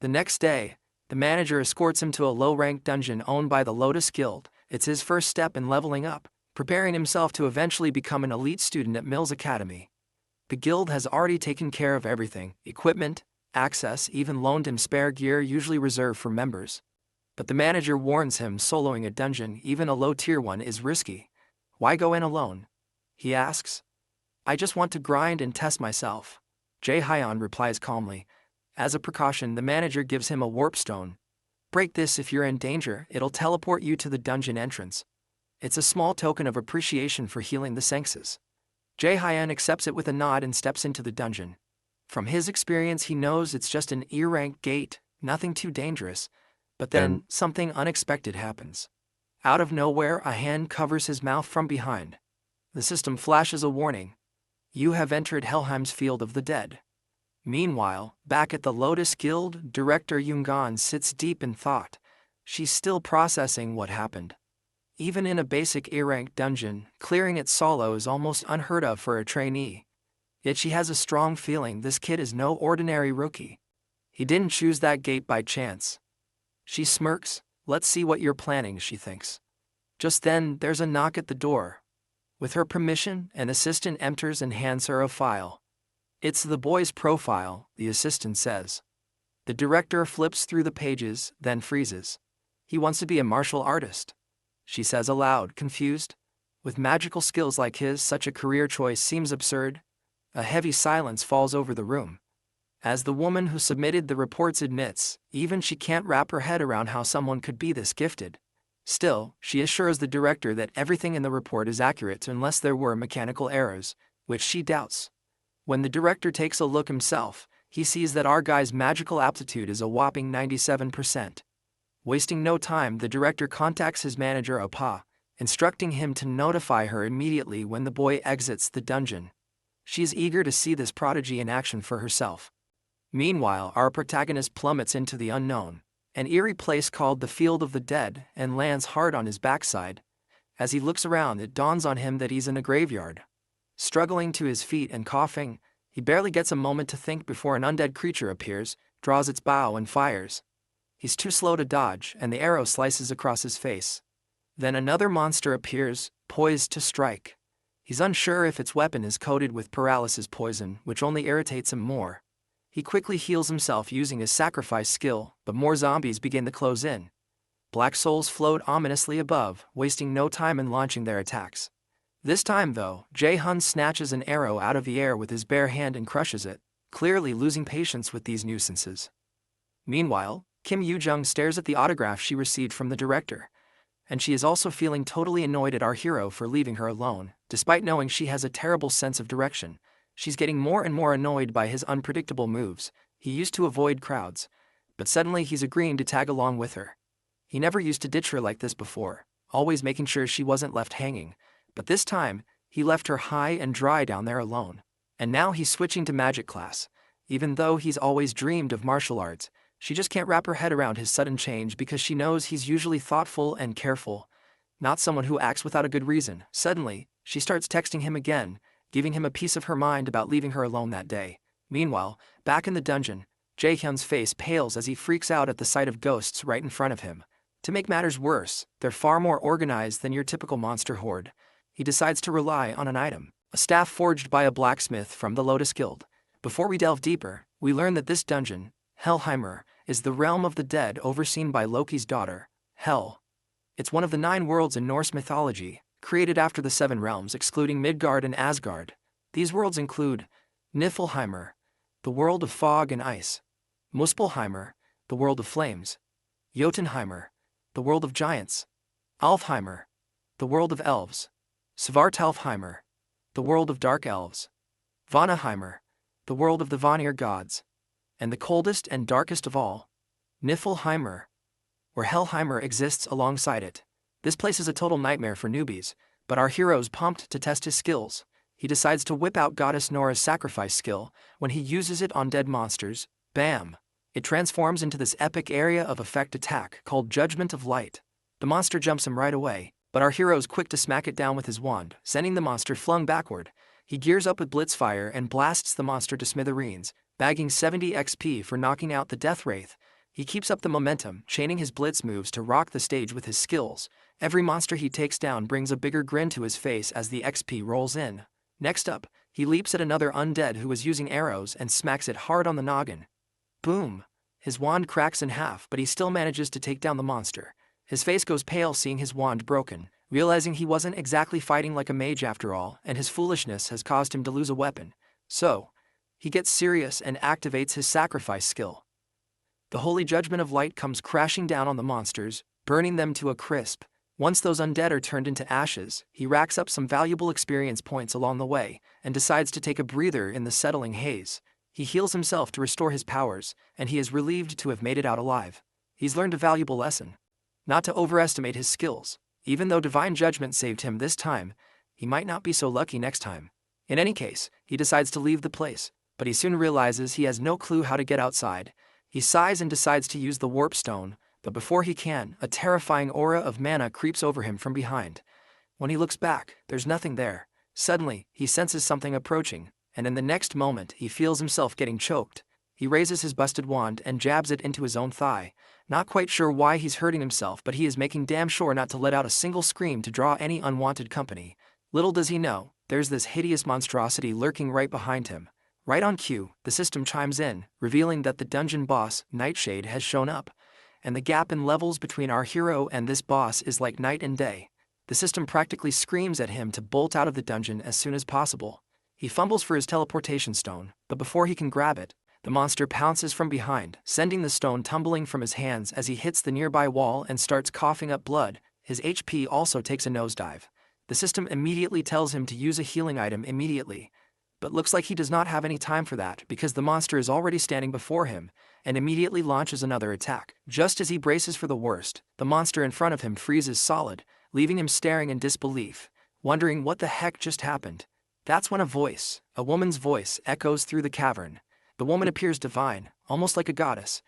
The next day, the manager escorts him to a low-ranked dungeon owned by the Lotus Guild. It's his first step in leveling up, preparing himself to eventually become an elite student at Mills Academy. The guild has already taken care of everything, equipment, access, even loaned him spare gear usually reserved for members. But the manager warns him soloing a dungeon, even a low-tier one, is risky. Why go in alone? He asks. I just want to grind and test myself. Jae-hyun replies calmly. As a precaution, the manager gives him a warp stone. Break this if you're in danger, it'll teleport you to the dungeon entrance. It's a small token of appreciation for healing the Senxes. Jae-hyun accepts it with a nod and steps into the dungeon. From his experience, he knows it's just an E-rank gate, nothing too dangerous. But then, something unexpected happens. Out of nowhere, a hand covers his mouth from behind. The system flashes a warning. You have entered Helheim's Field of the Dead. Meanwhile, back at the Lotus Guild, Director Yoongan sits deep in thought. She's still processing what happened. Even in a basic A-rank dungeon, clearing it solo is almost unheard of for a trainee. Yet she has a strong feeling this kid is no ordinary rookie. He didn't choose that gate by chance. She smirks. Let's see what you're planning, she thinks. Just then, there's a knock at the door. With her permission, an assistant enters and hands her a file. It's the boy's profile, the assistant says. The director flips through the pages, then freezes. He wants to be a martial artist. She says aloud, confused. With magical skills like his, such a career choice seems absurd. A heavy silence falls over the room. As the woman who submitted the reports admits, even she can't wrap her head around how someone could be this gifted. Still, she assures the director that everything in the report is accurate unless there were mechanical errors, which she doubts. When the director takes a look himself, he sees that our guy's magical aptitude is a whopping 97%. Wasting no time, the director contacts his manager Opa, instructing him to notify her immediately when the boy exits the dungeon. She's eager to see this prodigy in action for herself. Meanwhile, our protagonist plummets into the unknown, an eerie place called the Field of the Dead, and lands hard on his backside. As he looks around, it dawns on him that he's in a graveyard. Struggling to his feet and coughing, he barely gets a moment to think before an undead creature appears, draws its bow and fires. He's too slow to dodge, and the arrow slices across his face. Then another monster appears, poised to strike. He's unsure if its weapon is coated with paralysis poison, which only irritates him more. He quickly heals himself using his sacrifice skill, but more zombies begin to close in. Black souls float ominously above, wasting no time in launching their attacks. This time, though, Jae-hun snatches an arrow out of the air with his bare hand and crushes it, clearly losing patience with these nuisances. Meanwhile, Kim Yoo-jung stares at the autograph she received from the director, and she is also feeling totally annoyed at our hero for leaving her alone. Despite knowing she has a terrible sense of direction, she's getting more and more annoyed by his unpredictable moves. He used to avoid crowds, but suddenly he's agreeing to tag along with her. He never used to ditch her like this before, always making sure she wasn't left hanging, but this time, he left her high and dry down there alone. And now he's switching to magic class. Even though he's always dreamed of martial arts, she just can't wrap her head around his sudden change because she knows he's usually thoughtful and careful, not someone who acts without a good reason. Suddenly, she starts texting him again, giving him a piece of her mind about leaving her alone that day. Meanwhile, back in the dungeon, Jae-hyun's face pales as he freaks out at the sight of ghosts right in front of him. To make matters worse, they're far more organized than your typical monster horde. He decides to rely on an item, a staff forged by a blacksmith from the Lotus Guild. Before we delve deeper, we learn that this dungeon, Helheimer, is the realm of the dead overseen by Loki's daughter, Hel. It's one of the 9 worlds in Norse mythology, created after the 7 realms excluding Midgard and Asgard. These worlds include Niflheimer, the world of fog and ice; Muspelheimer, the world of flames; Jotunheimer, the world of giants; Alfheimer, the world of elves; Svartalfheimer, the world of dark elves; Vanaheimer, the world of the Vanir gods; and the coldest and darkest of all, Niflheimer, where Helheimer exists alongside it. This place is a total nightmare for newbies, but our hero's pumped to test his skills. He decides to whip out Goddess Nora's sacrifice skill. When he uses it on dead monsters, bam! It transforms into this epic area of effect attack called Judgment of Light. The monster jumps him right away, but our hero's quick to smack it down with his wand, sending the monster flung backward. He gears up with Blitzfire and blasts the monster to smithereens, bagging 70 XP for knocking out the Death Wraith. He keeps up the momentum, chaining his blitz moves to rock the stage with his skills. Every monster he takes down brings a bigger grin to his face as the XP rolls in. Next up, he leaps at another undead who is using arrows and smacks it hard on the noggin. Boom! His wand cracks in half, but he still manages to take down the monster. His face goes pale seeing his wand broken, realizing he wasn't exactly fighting like a mage after all, and his foolishness has caused him to lose a weapon. So, he gets serious and activates his sacrifice skill. The holy judgment of light comes crashing down on the monsters, burning them to a crisp. Once those undead are turned into ashes, he racks up some valuable experience points along the way, and decides to take a breather in the settling haze. He heals himself to restore his powers, and he is relieved to have made it out alive. He's learned a valuable lesson. Not to overestimate his skills. Even though divine judgment saved him this time, he might not be so lucky next time. In any case, he decides to leave the place, but he soon realizes he has no clue how to get outside. He sighs and decides to use the warp stone, but before he can, a terrifying aura of mana creeps over him from behind. When he looks back, there's nothing there. Suddenly, he senses something approaching, and in the next moment he feels himself getting choked. He raises his busted wand and jabs it into his own thigh. Not quite sure why he's hurting himself, but he is making damn sure not to let out a single scream to draw any unwanted company. Little does he know, there's this hideous monstrosity lurking right behind him. Right on cue, the system chimes in, revealing that the dungeon boss, Nightshade, has shown up. And the gap in levels between our hero and this boss is like night and day. The system practically screams at him to bolt out of the dungeon as soon as possible. He fumbles for his teleportation stone, but before he can grab it, the monster pounces from behind, sending the stone tumbling from his hands as he hits the nearby wall and starts coughing up blood. His HP also takes a nosedive. The system immediately tells him to use a healing item immediately, but looks like he does not have any time for that because the monster is already standing before him and immediately launches another attack. Just as he braces for the worst, the monster in front of him freezes solid, leaving him staring in disbelief, wondering what the heck just happened. That's when a woman's voice, echoes through the cavern. The woman appears divine, almost like a goddess.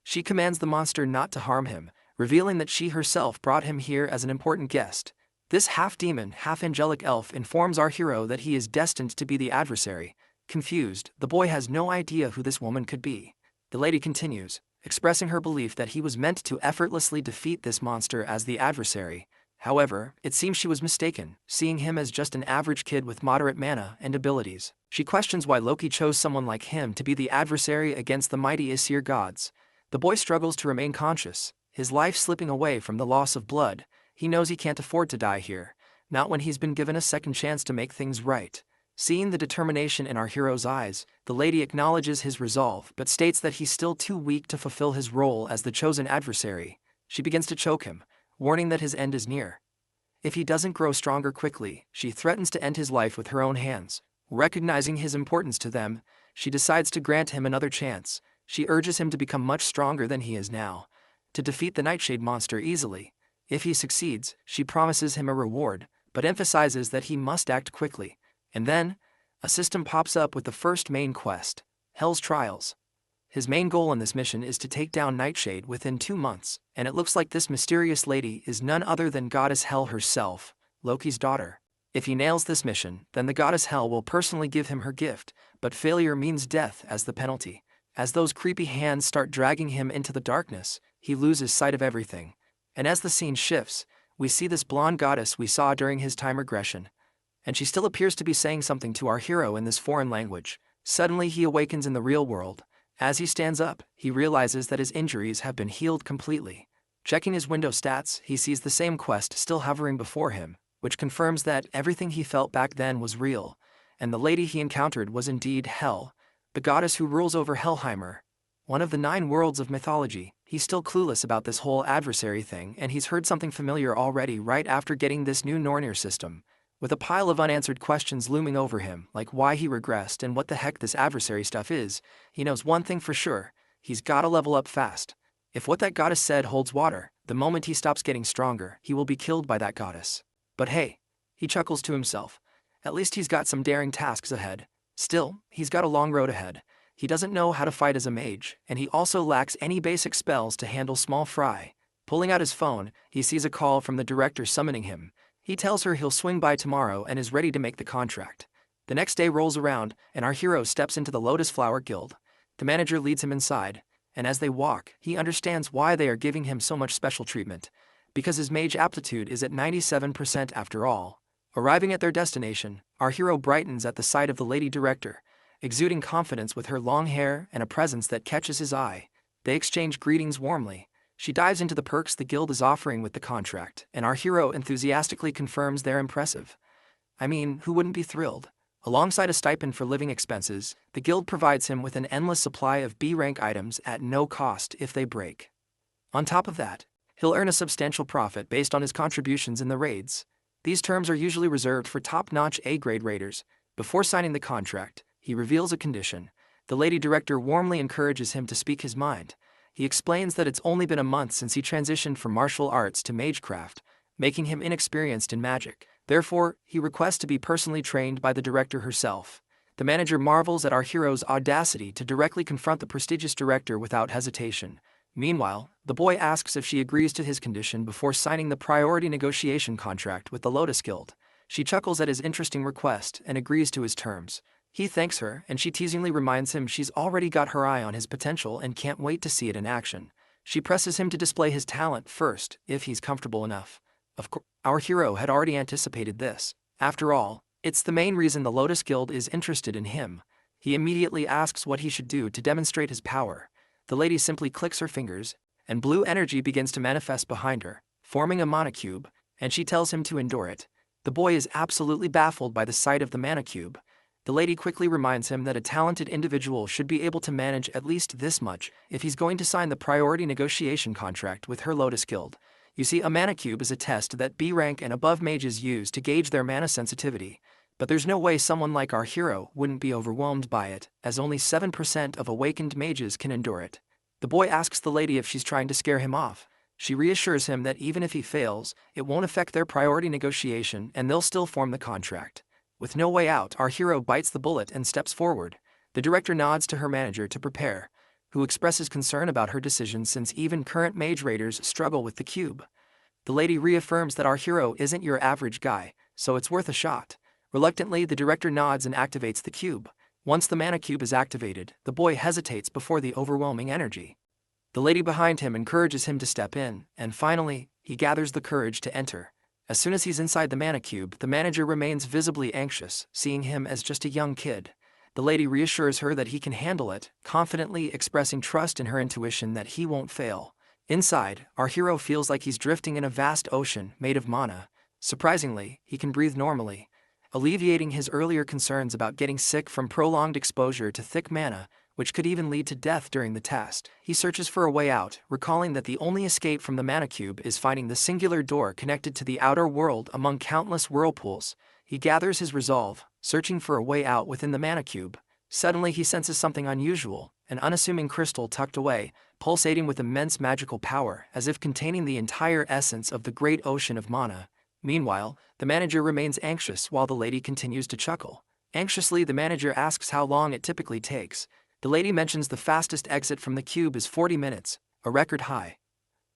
She commands the monster not to harm him, revealing that she herself brought him here as an important guest. This half-demon, half-angelic elf informs our hero that he is destined to be the adversary. Confused, the boy has no idea who this woman could be. The lady continues, expressing her belief that he was meant to effortlessly defeat this monster as the adversary. However, it seems she was mistaken, seeing him as just an average kid with moderate mana and abilities. She questions why Loki chose someone like him to be the adversary against the mighty Aesir gods. The boy struggles to remain conscious, his life slipping away from the loss of blood. He knows he can't afford to die here, not when he's been given a second chance to make things right. Seeing the determination in our hero's eyes, the lady acknowledges his resolve but states that he's still too weak to fulfill his role as the chosen adversary. She begins to choke him, warning that his end is near. If he doesn't grow stronger quickly, she threatens to end his life with her own hands. Recognizing his importance to them, she decides to grant him another chance. She urges him to become much stronger than he is now, to defeat the Nightshade monster easily. If he succeeds, she promises him a reward, but emphasizes that he must act quickly. And then, a system pops up with the first main quest, Hell's Trials. His main goal in this mission is to take down Nightshade within 2 months, and it looks like this mysterious lady is none other than Goddess Hell herself, Loki's daughter. If he nails this mission, then the Goddess Hell will personally give him her gift, but failure means death as the penalty. As those creepy hands start dragging him into the darkness, he loses sight of everything. And as the scene shifts, we see this blonde goddess we saw during his time regression. And she still appears to be saying something to our hero in this foreign language. Suddenly he awakens in the real world. As he stands up, he realizes that his injuries have been healed completely. Checking his window stats, he sees the same quest still hovering before him, which confirms that everything he felt back then was real, and the lady he encountered was indeed Hel, the goddess who rules over Helheimer, one of the 9 worlds of mythology. He's still clueless about this whole adversary thing, and he's heard something familiar already right after getting this new Nornir system. With a pile of unanswered questions looming over him, like why he regressed and what the heck this adversary stuff is, he knows one thing for sure: he's gotta level up fast. If what that goddess said holds water, the moment he stops getting stronger, he will be killed by that goddess. But hey, he chuckles to himself, at least he's got some daring tasks ahead. Still, he's got a long road ahead. He doesn't know how to fight as a mage, and he also lacks any basic spells to handle small fry. Pulling out his phone, he sees a call from the director summoning him. He tells her he'll swing by tomorrow and is ready to make the contract. The next day rolls around, and our hero steps into the Lotus Flower Guild. The manager leads him inside, and as they walk, he understands why they are giving him so much special treatment. Because his mage aptitude is at 97% after all. Arriving at their destination, our hero brightens at the sight of the lady director, exuding confidence with her long hair and a presence that catches his eye. They exchange greetings warmly. She dives into the perks the guild is offering with the contract, and our hero enthusiastically confirms they're impressive. I mean, who wouldn't be thrilled? Alongside a stipend for living expenses, the guild provides him with an endless supply of B-rank items at no cost if they break. On top of that, he'll earn a substantial profit based on his contributions in the raids. These terms are usually reserved for top-notch A-grade raiders. Before signing the contract, he reveals a condition. The lady director warmly encourages him to speak his mind. He explains that it's only been a month since he transitioned from martial arts to magecraft, making him inexperienced in magic. Therefore, he requests to be personally trained by the director herself. The manager marvels at our hero's audacity to directly confront the prestigious director without hesitation. Meanwhile, the boy asks if she agrees to his condition before signing the priority negotiation contract with the Lotus Guild. She chuckles at his interesting request and agrees to his terms. He thanks her, and she teasingly reminds him she's already got her eye on his potential and can't wait to see it in action. She presses him to display his talent first, if he's comfortable enough. Of course, our hero had already anticipated this. After all, it's the main reason the Lotus Guild is interested in him. He immediately asks what he should do to demonstrate his power. The lady simply clicks her fingers, and blue energy begins to manifest behind her, forming a mana cube, and she tells him to endure it. The boy is absolutely baffled by the sight of the mana cube. The lady quickly reminds him that a talented individual should be able to manage at least this much if he's going to sign the priority negotiation contract with her Lotus Guild. You see, a mana cube is a test that B-rank and above mages use to gauge their mana sensitivity, but there's no way someone like our hero wouldn't be overwhelmed by it, as only 7% of awakened mages can endure it. The boy asks the lady if she's trying to scare him off. She reassures him that even if he fails, it won't affect their priority negotiation and they'll still form the contract. With no way out, our hero bites the bullet and steps forward. The director nods to her manager to prepare, who expresses concern about her decision since even current mage raiders struggle with the cube. The lady reaffirms that our hero isn't your average guy, so it's worth a shot. Reluctantly, the director nods and activates the cube. Once the mana cube is activated, the boy hesitates before the overwhelming energy. The lady behind him encourages him to step in, and finally, he gathers the courage to enter. As soon as he's inside the mana cube, the manager remains visibly anxious, seeing him as just a young kid. The lady reassures her that he can handle it, confidently expressing trust in her intuition that he won't fail. Inside, our hero feels like he's drifting in a vast ocean made of mana. Surprisingly, he can breathe normally, alleviating his earlier concerns about getting sick from prolonged exposure to thick mana, which could even lead to death during the test. He searches for a way out, recalling that the only escape from the mana cube is finding the singular door connected to the outer world among countless whirlpools. He gathers his resolve, searching for a way out within the mana cube. Suddenly he senses something unusual, an unassuming crystal tucked away, pulsating with immense magical power, as if containing the entire essence of the great ocean of mana. Meanwhile, the manager remains anxious while the lady continues to chuckle. Anxiously, the manager asks how long it typically takes. The lady mentions the fastest exit from the cube is 40 minutes, a record high.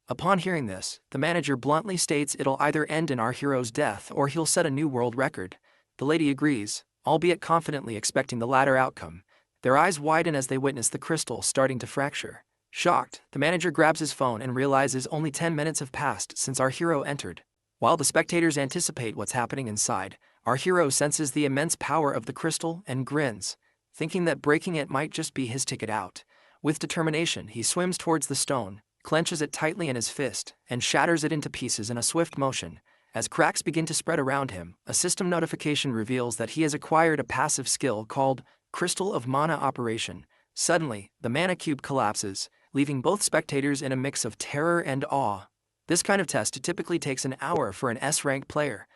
Upon hearing this, the manager bluntly states it'll either end in our hero's death or he'll set a new world record. The lady agrees, albeit confidently expecting the latter outcome. Their eyes widen as they witness the crystal starting to fracture. Shocked, the manager grabs his phone and realizes only 10 minutes have passed since our hero entered. While the spectators anticipate what's happening inside, our hero senses the immense power of the crystal and grins, thinking that breaking it might just be his ticket out. With determination, he swims towards the stone, clenches it tightly in his fist, and shatters it into pieces in a swift motion. As cracks begin to spread around him, a system notification reveals that he has acquired a passive skill called Crystal of Mana Operation. Suddenly, the mana cube collapses, leaving both spectators in a mix of terror and awe. This kind of test typically takes an hour for an S-rank player,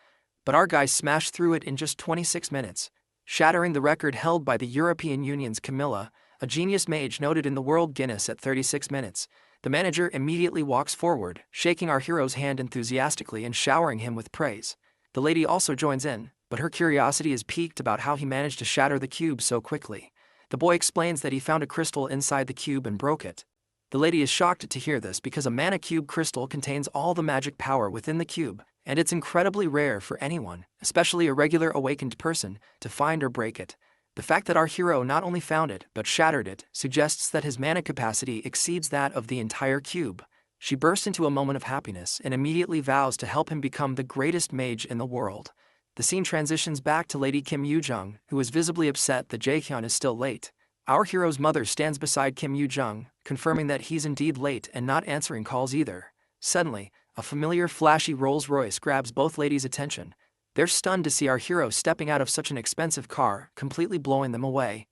but our guy smashed through it in just 26 minutes, shattering the record held by the European Union's Camilla, a genius mage noted in the World Guinness at 36 minutes. The manager immediately walks forward, shaking our hero's hand enthusiastically and showering him with praise. The lady also joins in, but her curiosity is piqued about how he managed to shatter the cube so quickly. The boy explains that he found a crystal inside the cube and broke it. The lady is shocked to hear this because a mana cube crystal contains all the magic power within the cube, and it's incredibly rare for anyone, especially a regular awakened person, to find or break it. The fact that our hero not only found it but shattered it suggests that his mana capacity exceeds that of the entire cube. She bursts into a moment of happiness and immediately vows to help him become the greatest mage in the world. The scene transitions back to Lady Kim Yoo-jung, who is visibly upset that Jae-hyun is still late. Our hero's mother stands beside Kim Yoo-jung, confirming that he's indeed late and not answering calls either. Suddenly, a familiar flashy Rolls-Royce grabs both ladies' attention. They're stunned to see our hero stepping out of such an expensive car, completely blowing them away.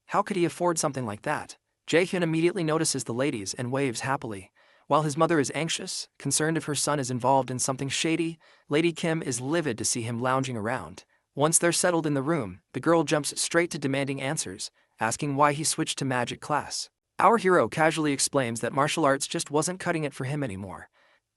How could he afford something like that? Jae-hyun immediately notices the ladies and waves happily. While his mother is anxious, concerned if her son is involved in something shady, Lady Kim is livid to see him lounging around. Once they're settled in the room, the girl jumps straight to demanding answers, asking why he switched to magic class. Our hero casually explains that martial arts just wasn't cutting it for him anymore,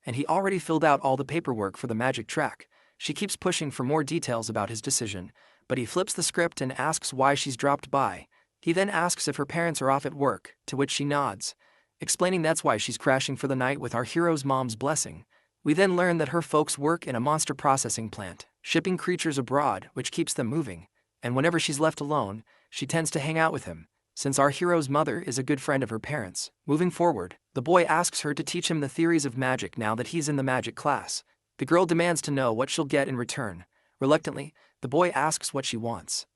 and he already filled out all the paperwork for the magic track. She keeps pushing for more details about his decision, but he flips the script and asks why she's dropped by. He then asks if her parents are off at work, to which she nods, explaining that's why she's crashing for the night with our hero's mom's blessing. We then learn that her folks work in a monster processing plant, shipping creatures abroad, which keeps them moving, and whenever she's left alone, she tends to hang out with him, since our hero's mother is a good friend of her parents. Moving forward, the boy asks her to teach him the theories of magic now that he's in the magic class. The girl demands to know what she'll get in return. Reluctantly, the boy asks what she wants.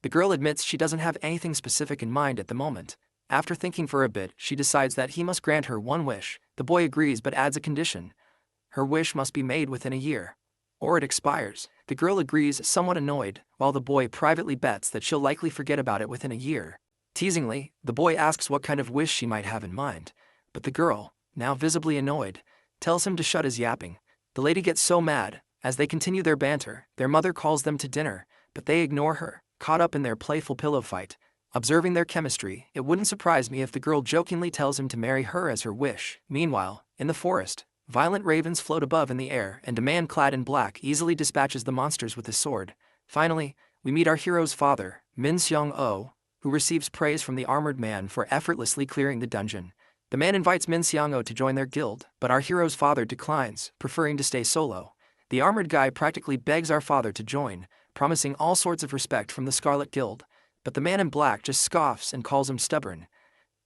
The girl admits she doesn't have anything specific in mind at the moment. After thinking for a bit, she decides that he must grant her one wish. The boy agrees but adds a condition. Her wish must be made within a year, or it expires. The girl agrees, somewhat annoyed, while the boy privately bets that she'll likely forget about it within a year. Teasingly, the boy asks what kind of wish she might have in mind, but the girl, now visibly annoyed, tells him to shut his yapping. The lady gets so mad. As they continue their banter, their mother calls them to dinner, but they ignore her, caught up in their playful pillow fight. Observing their chemistry, it wouldn't surprise me if the girl jokingly tells him to marry her as her wish. Meanwhile, in the forest, violent ravens float above in the air and a man clad in black easily dispatches the monsters with his sword. Finally, we meet our hero's father, Min Seong-oh, who receives praise from the armored man for effortlessly clearing the dungeon. The man invites Min Seong-oh to join their guild, but our hero's father declines, preferring to stay solo. The armored guy practically begs our father to join, promising all sorts of respect from the Scarlet Guild, but the man in black just scoffs and calls him stubborn.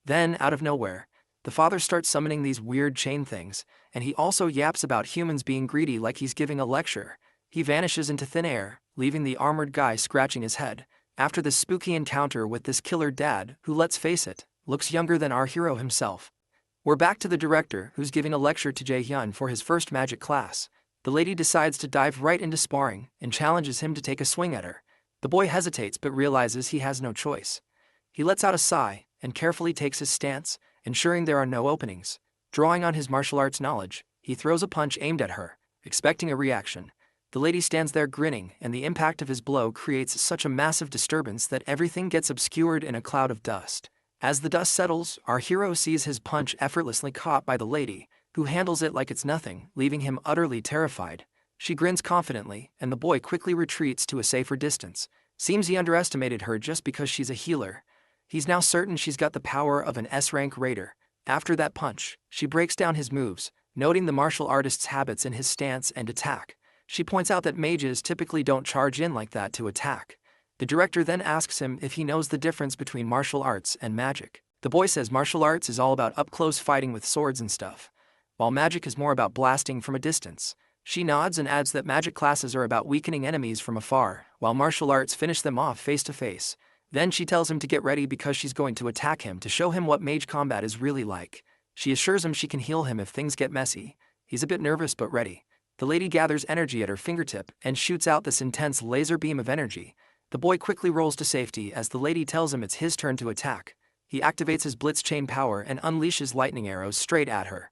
Then, out of nowhere, the father starts summoning these weird chain things, and he also yaps about humans being greedy like he's giving a lecture. He vanishes into thin air, leaving the armored guy scratching his head. After this spooky encounter with this killer dad, who, let's face it, looks younger than our hero himself, We're back to the director, who's giving a lecture to Jae-hyun for his first magic class. The lady decides to dive right into sparring and challenges him to take a swing at her. The boy hesitates but realizes he has no choice. He lets out a sigh and carefully takes his stance, ensuring there are no openings. Drawing on his martial arts knowledge, he throws a punch aimed at her, expecting a reaction. The lady stands there grinning, and the impact of his blow creates such a massive disturbance that everything gets obscured in a cloud of dust. As the dust settles, our hero sees his punch effortlessly caught by the lady, who handles it like it's nothing, leaving him utterly terrified. She grins confidently, and the boy quickly retreats to a safer distance. Seems he underestimated her just because she's a healer. He's now certain she's got the power of an S-rank raider. After that punch, she breaks down his moves, noting the martial artist's habits in his stance and attack. She points out that mages typically don't charge in like that to attack. The director then asks him if he knows the difference between martial arts and magic. The boy says martial arts is all about up-close fighting with swords and stuff, while magic is more about blasting from a distance. She nods and adds that magic classes are about weakening enemies from afar, while martial arts finish them off face to face. Then she tells him to get ready because she's going to attack him to show him what mage combat is really like. She assures him she can heal him if things get messy. He's a bit nervous but ready. The lady gathers energy at her fingertip and shoots out this intense laser beam of energy. The boy quickly rolls to safety as the lady tells him it's his turn to attack. He activates his blitz chain power and unleashes lightning arrows straight at her.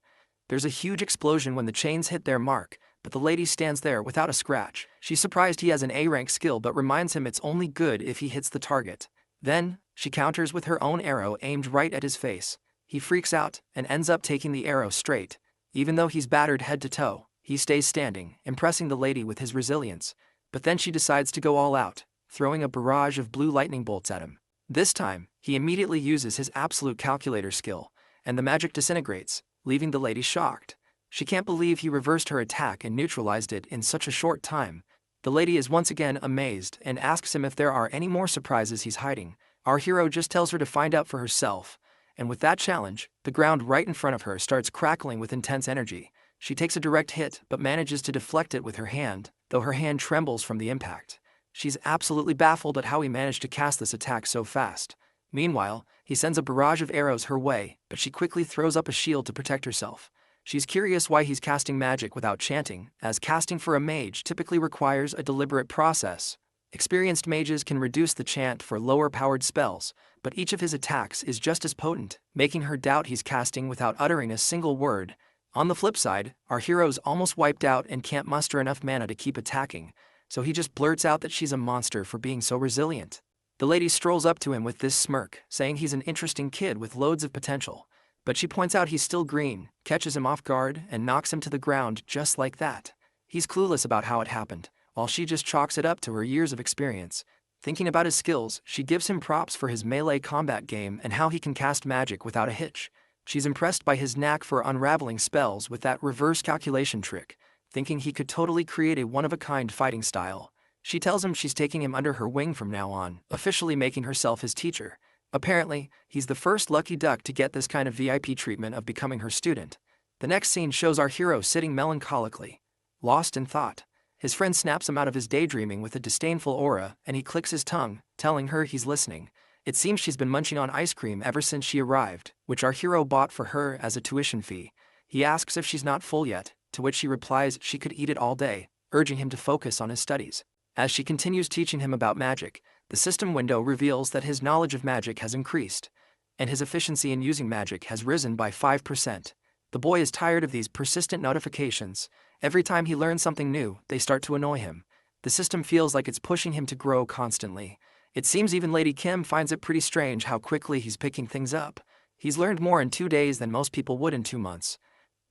There's a huge explosion when the chains hit their mark, but the lady stands there without a scratch. She's surprised he has an A-rank skill but reminds him it's only good if he hits the target. Then, she counters with her own arrow aimed right at his face. He freaks out and ends up taking the arrow straight. Even though he's battered head to toe, he stays standing, impressing the lady with his resilience. But then she decides to go all out, throwing a barrage of blue lightning bolts at him. This time, he immediately uses his absolute calculator skill, and the magic disintegrates, leaving the lady shocked. She can't believe he reversed her attack and neutralized it in such a short time. The lady is once again amazed and asks him if there are any more surprises he's hiding. Our hero just tells her to find out for herself, and with that challenge, the ground right in front of her starts crackling with intense energy. She takes a direct hit but manages to deflect it with her hand, though her hand trembles from the impact. She's absolutely baffled at how he managed to cast this attack so fast. Meanwhile, he sends a barrage of arrows her way, but she quickly throws up a shield to protect herself. She's curious why he's casting magic without chanting, as casting for a mage typically requires a deliberate process. Experienced mages can reduce the chant for lower-powered spells, but each of his attacks is just as potent, making her doubt he's casting without uttering a single word. On the flip side, our hero's almost wiped out and can't muster enough mana to keep attacking, so he just blurts out that she's a monster for being so resilient. The lady strolls up to him with this smirk, saying he's an interesting kid with loads of potential. But she points out he's still green, catches him off guard, and knocks him to the ground just like that. He's clueless about how it happened, while she just chalks it up to her years of experience. Thinking about his skills, she gives him props for his melee combat game and how he can cast magic without a hitch. She's impressed by his knack for unraveling spells with that reverse calculation trick, thinking he could totally create a one-of-a-kind fighting style. She tells him she's taking him under her wing from now on, officially making herself his teacher. Apparently, he's the first lucky duck to get this kind of VIP treatment of becoming her student. The next scene shows our hero sitting melancholically, lost in thought. His friend snaps him out of his daydreaming with a disdainful aura, and he clicks his tongue, telling her he's listening. It seems she's been munching on ice cream ever since she arrived, which our hero bought for her as a tuition fee. He asks if she's not full yet, to which she replies she could eat it all day, urging him to focus on his studies. As she continues teaching him about magic, the system window reveals that his knowledge of magic has increased, and his efficiency in using magic has risen by 5%. The boy is tired of these persistent notifications. Every time he learns something new, they start to annoy him. The system feels like it's pushing him to grow constantly. It seems even Lady Kim finds it pretty strange how quickly he's picking things up. He's learned more in 2 days than most people would in 2 months.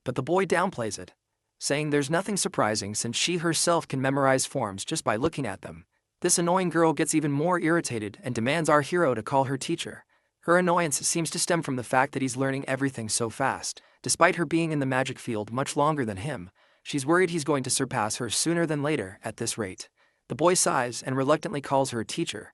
But the boy downplays it, saying there's nothing surprising since she herself can memorize forms just by looking at them. This annoying girl gets even more irritated and demands our hero to call her teacher. Her annoyance seems to stem from the fact that he's learning everything so fast. Despite her being in the magic field much longer than him, she's worried he's going to surpass her sooner than later at this rate. The boy sighs and reluctantly calls her teacher,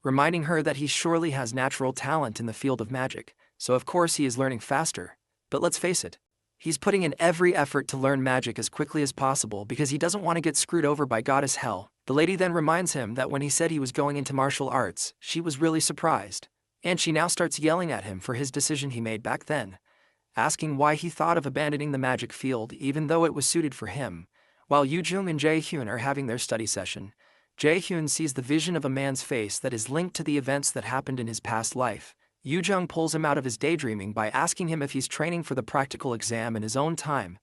reminding her that he surely has natural talent in the field of magic, so of course he is learning faster. But let's face it, he's putting in every effort to learn magic as quickly as possible because he doesn't want to get screwed over by Goddess Hell. The lady then reminds him that when he said he was going into martial arts, she was really surprised, and she now starts yelling at him for his decision he made back then. asking why he thought of abandoning the magic field even though it was suited for him. While Yoo-jung and Jae-hyun are having their study session, Jae-hyun sees the vision of a man's face that is linked to the events that happened in his past life. Yoo-jung pulls him out of his daydreaming by asking him if he's training for the practical exam in his own time,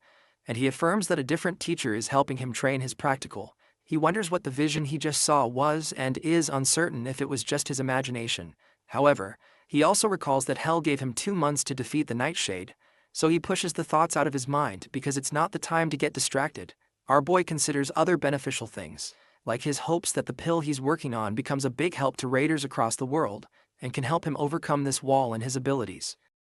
and he affirms that a different teacher is helping him train his practical. He wonders what the vision he just saw was and is uncertain if it was just his imagination. However, he also recalls that Hell gave him 2 months to defeat the Nightshade, so he pushes the thoughts out of his mind because it's not the time to get distracted. Our boy considers other beneficial things, like his hopes that the pill he's working on becomes a big help to raiders across the world and can help him overcome this wall in his abilities.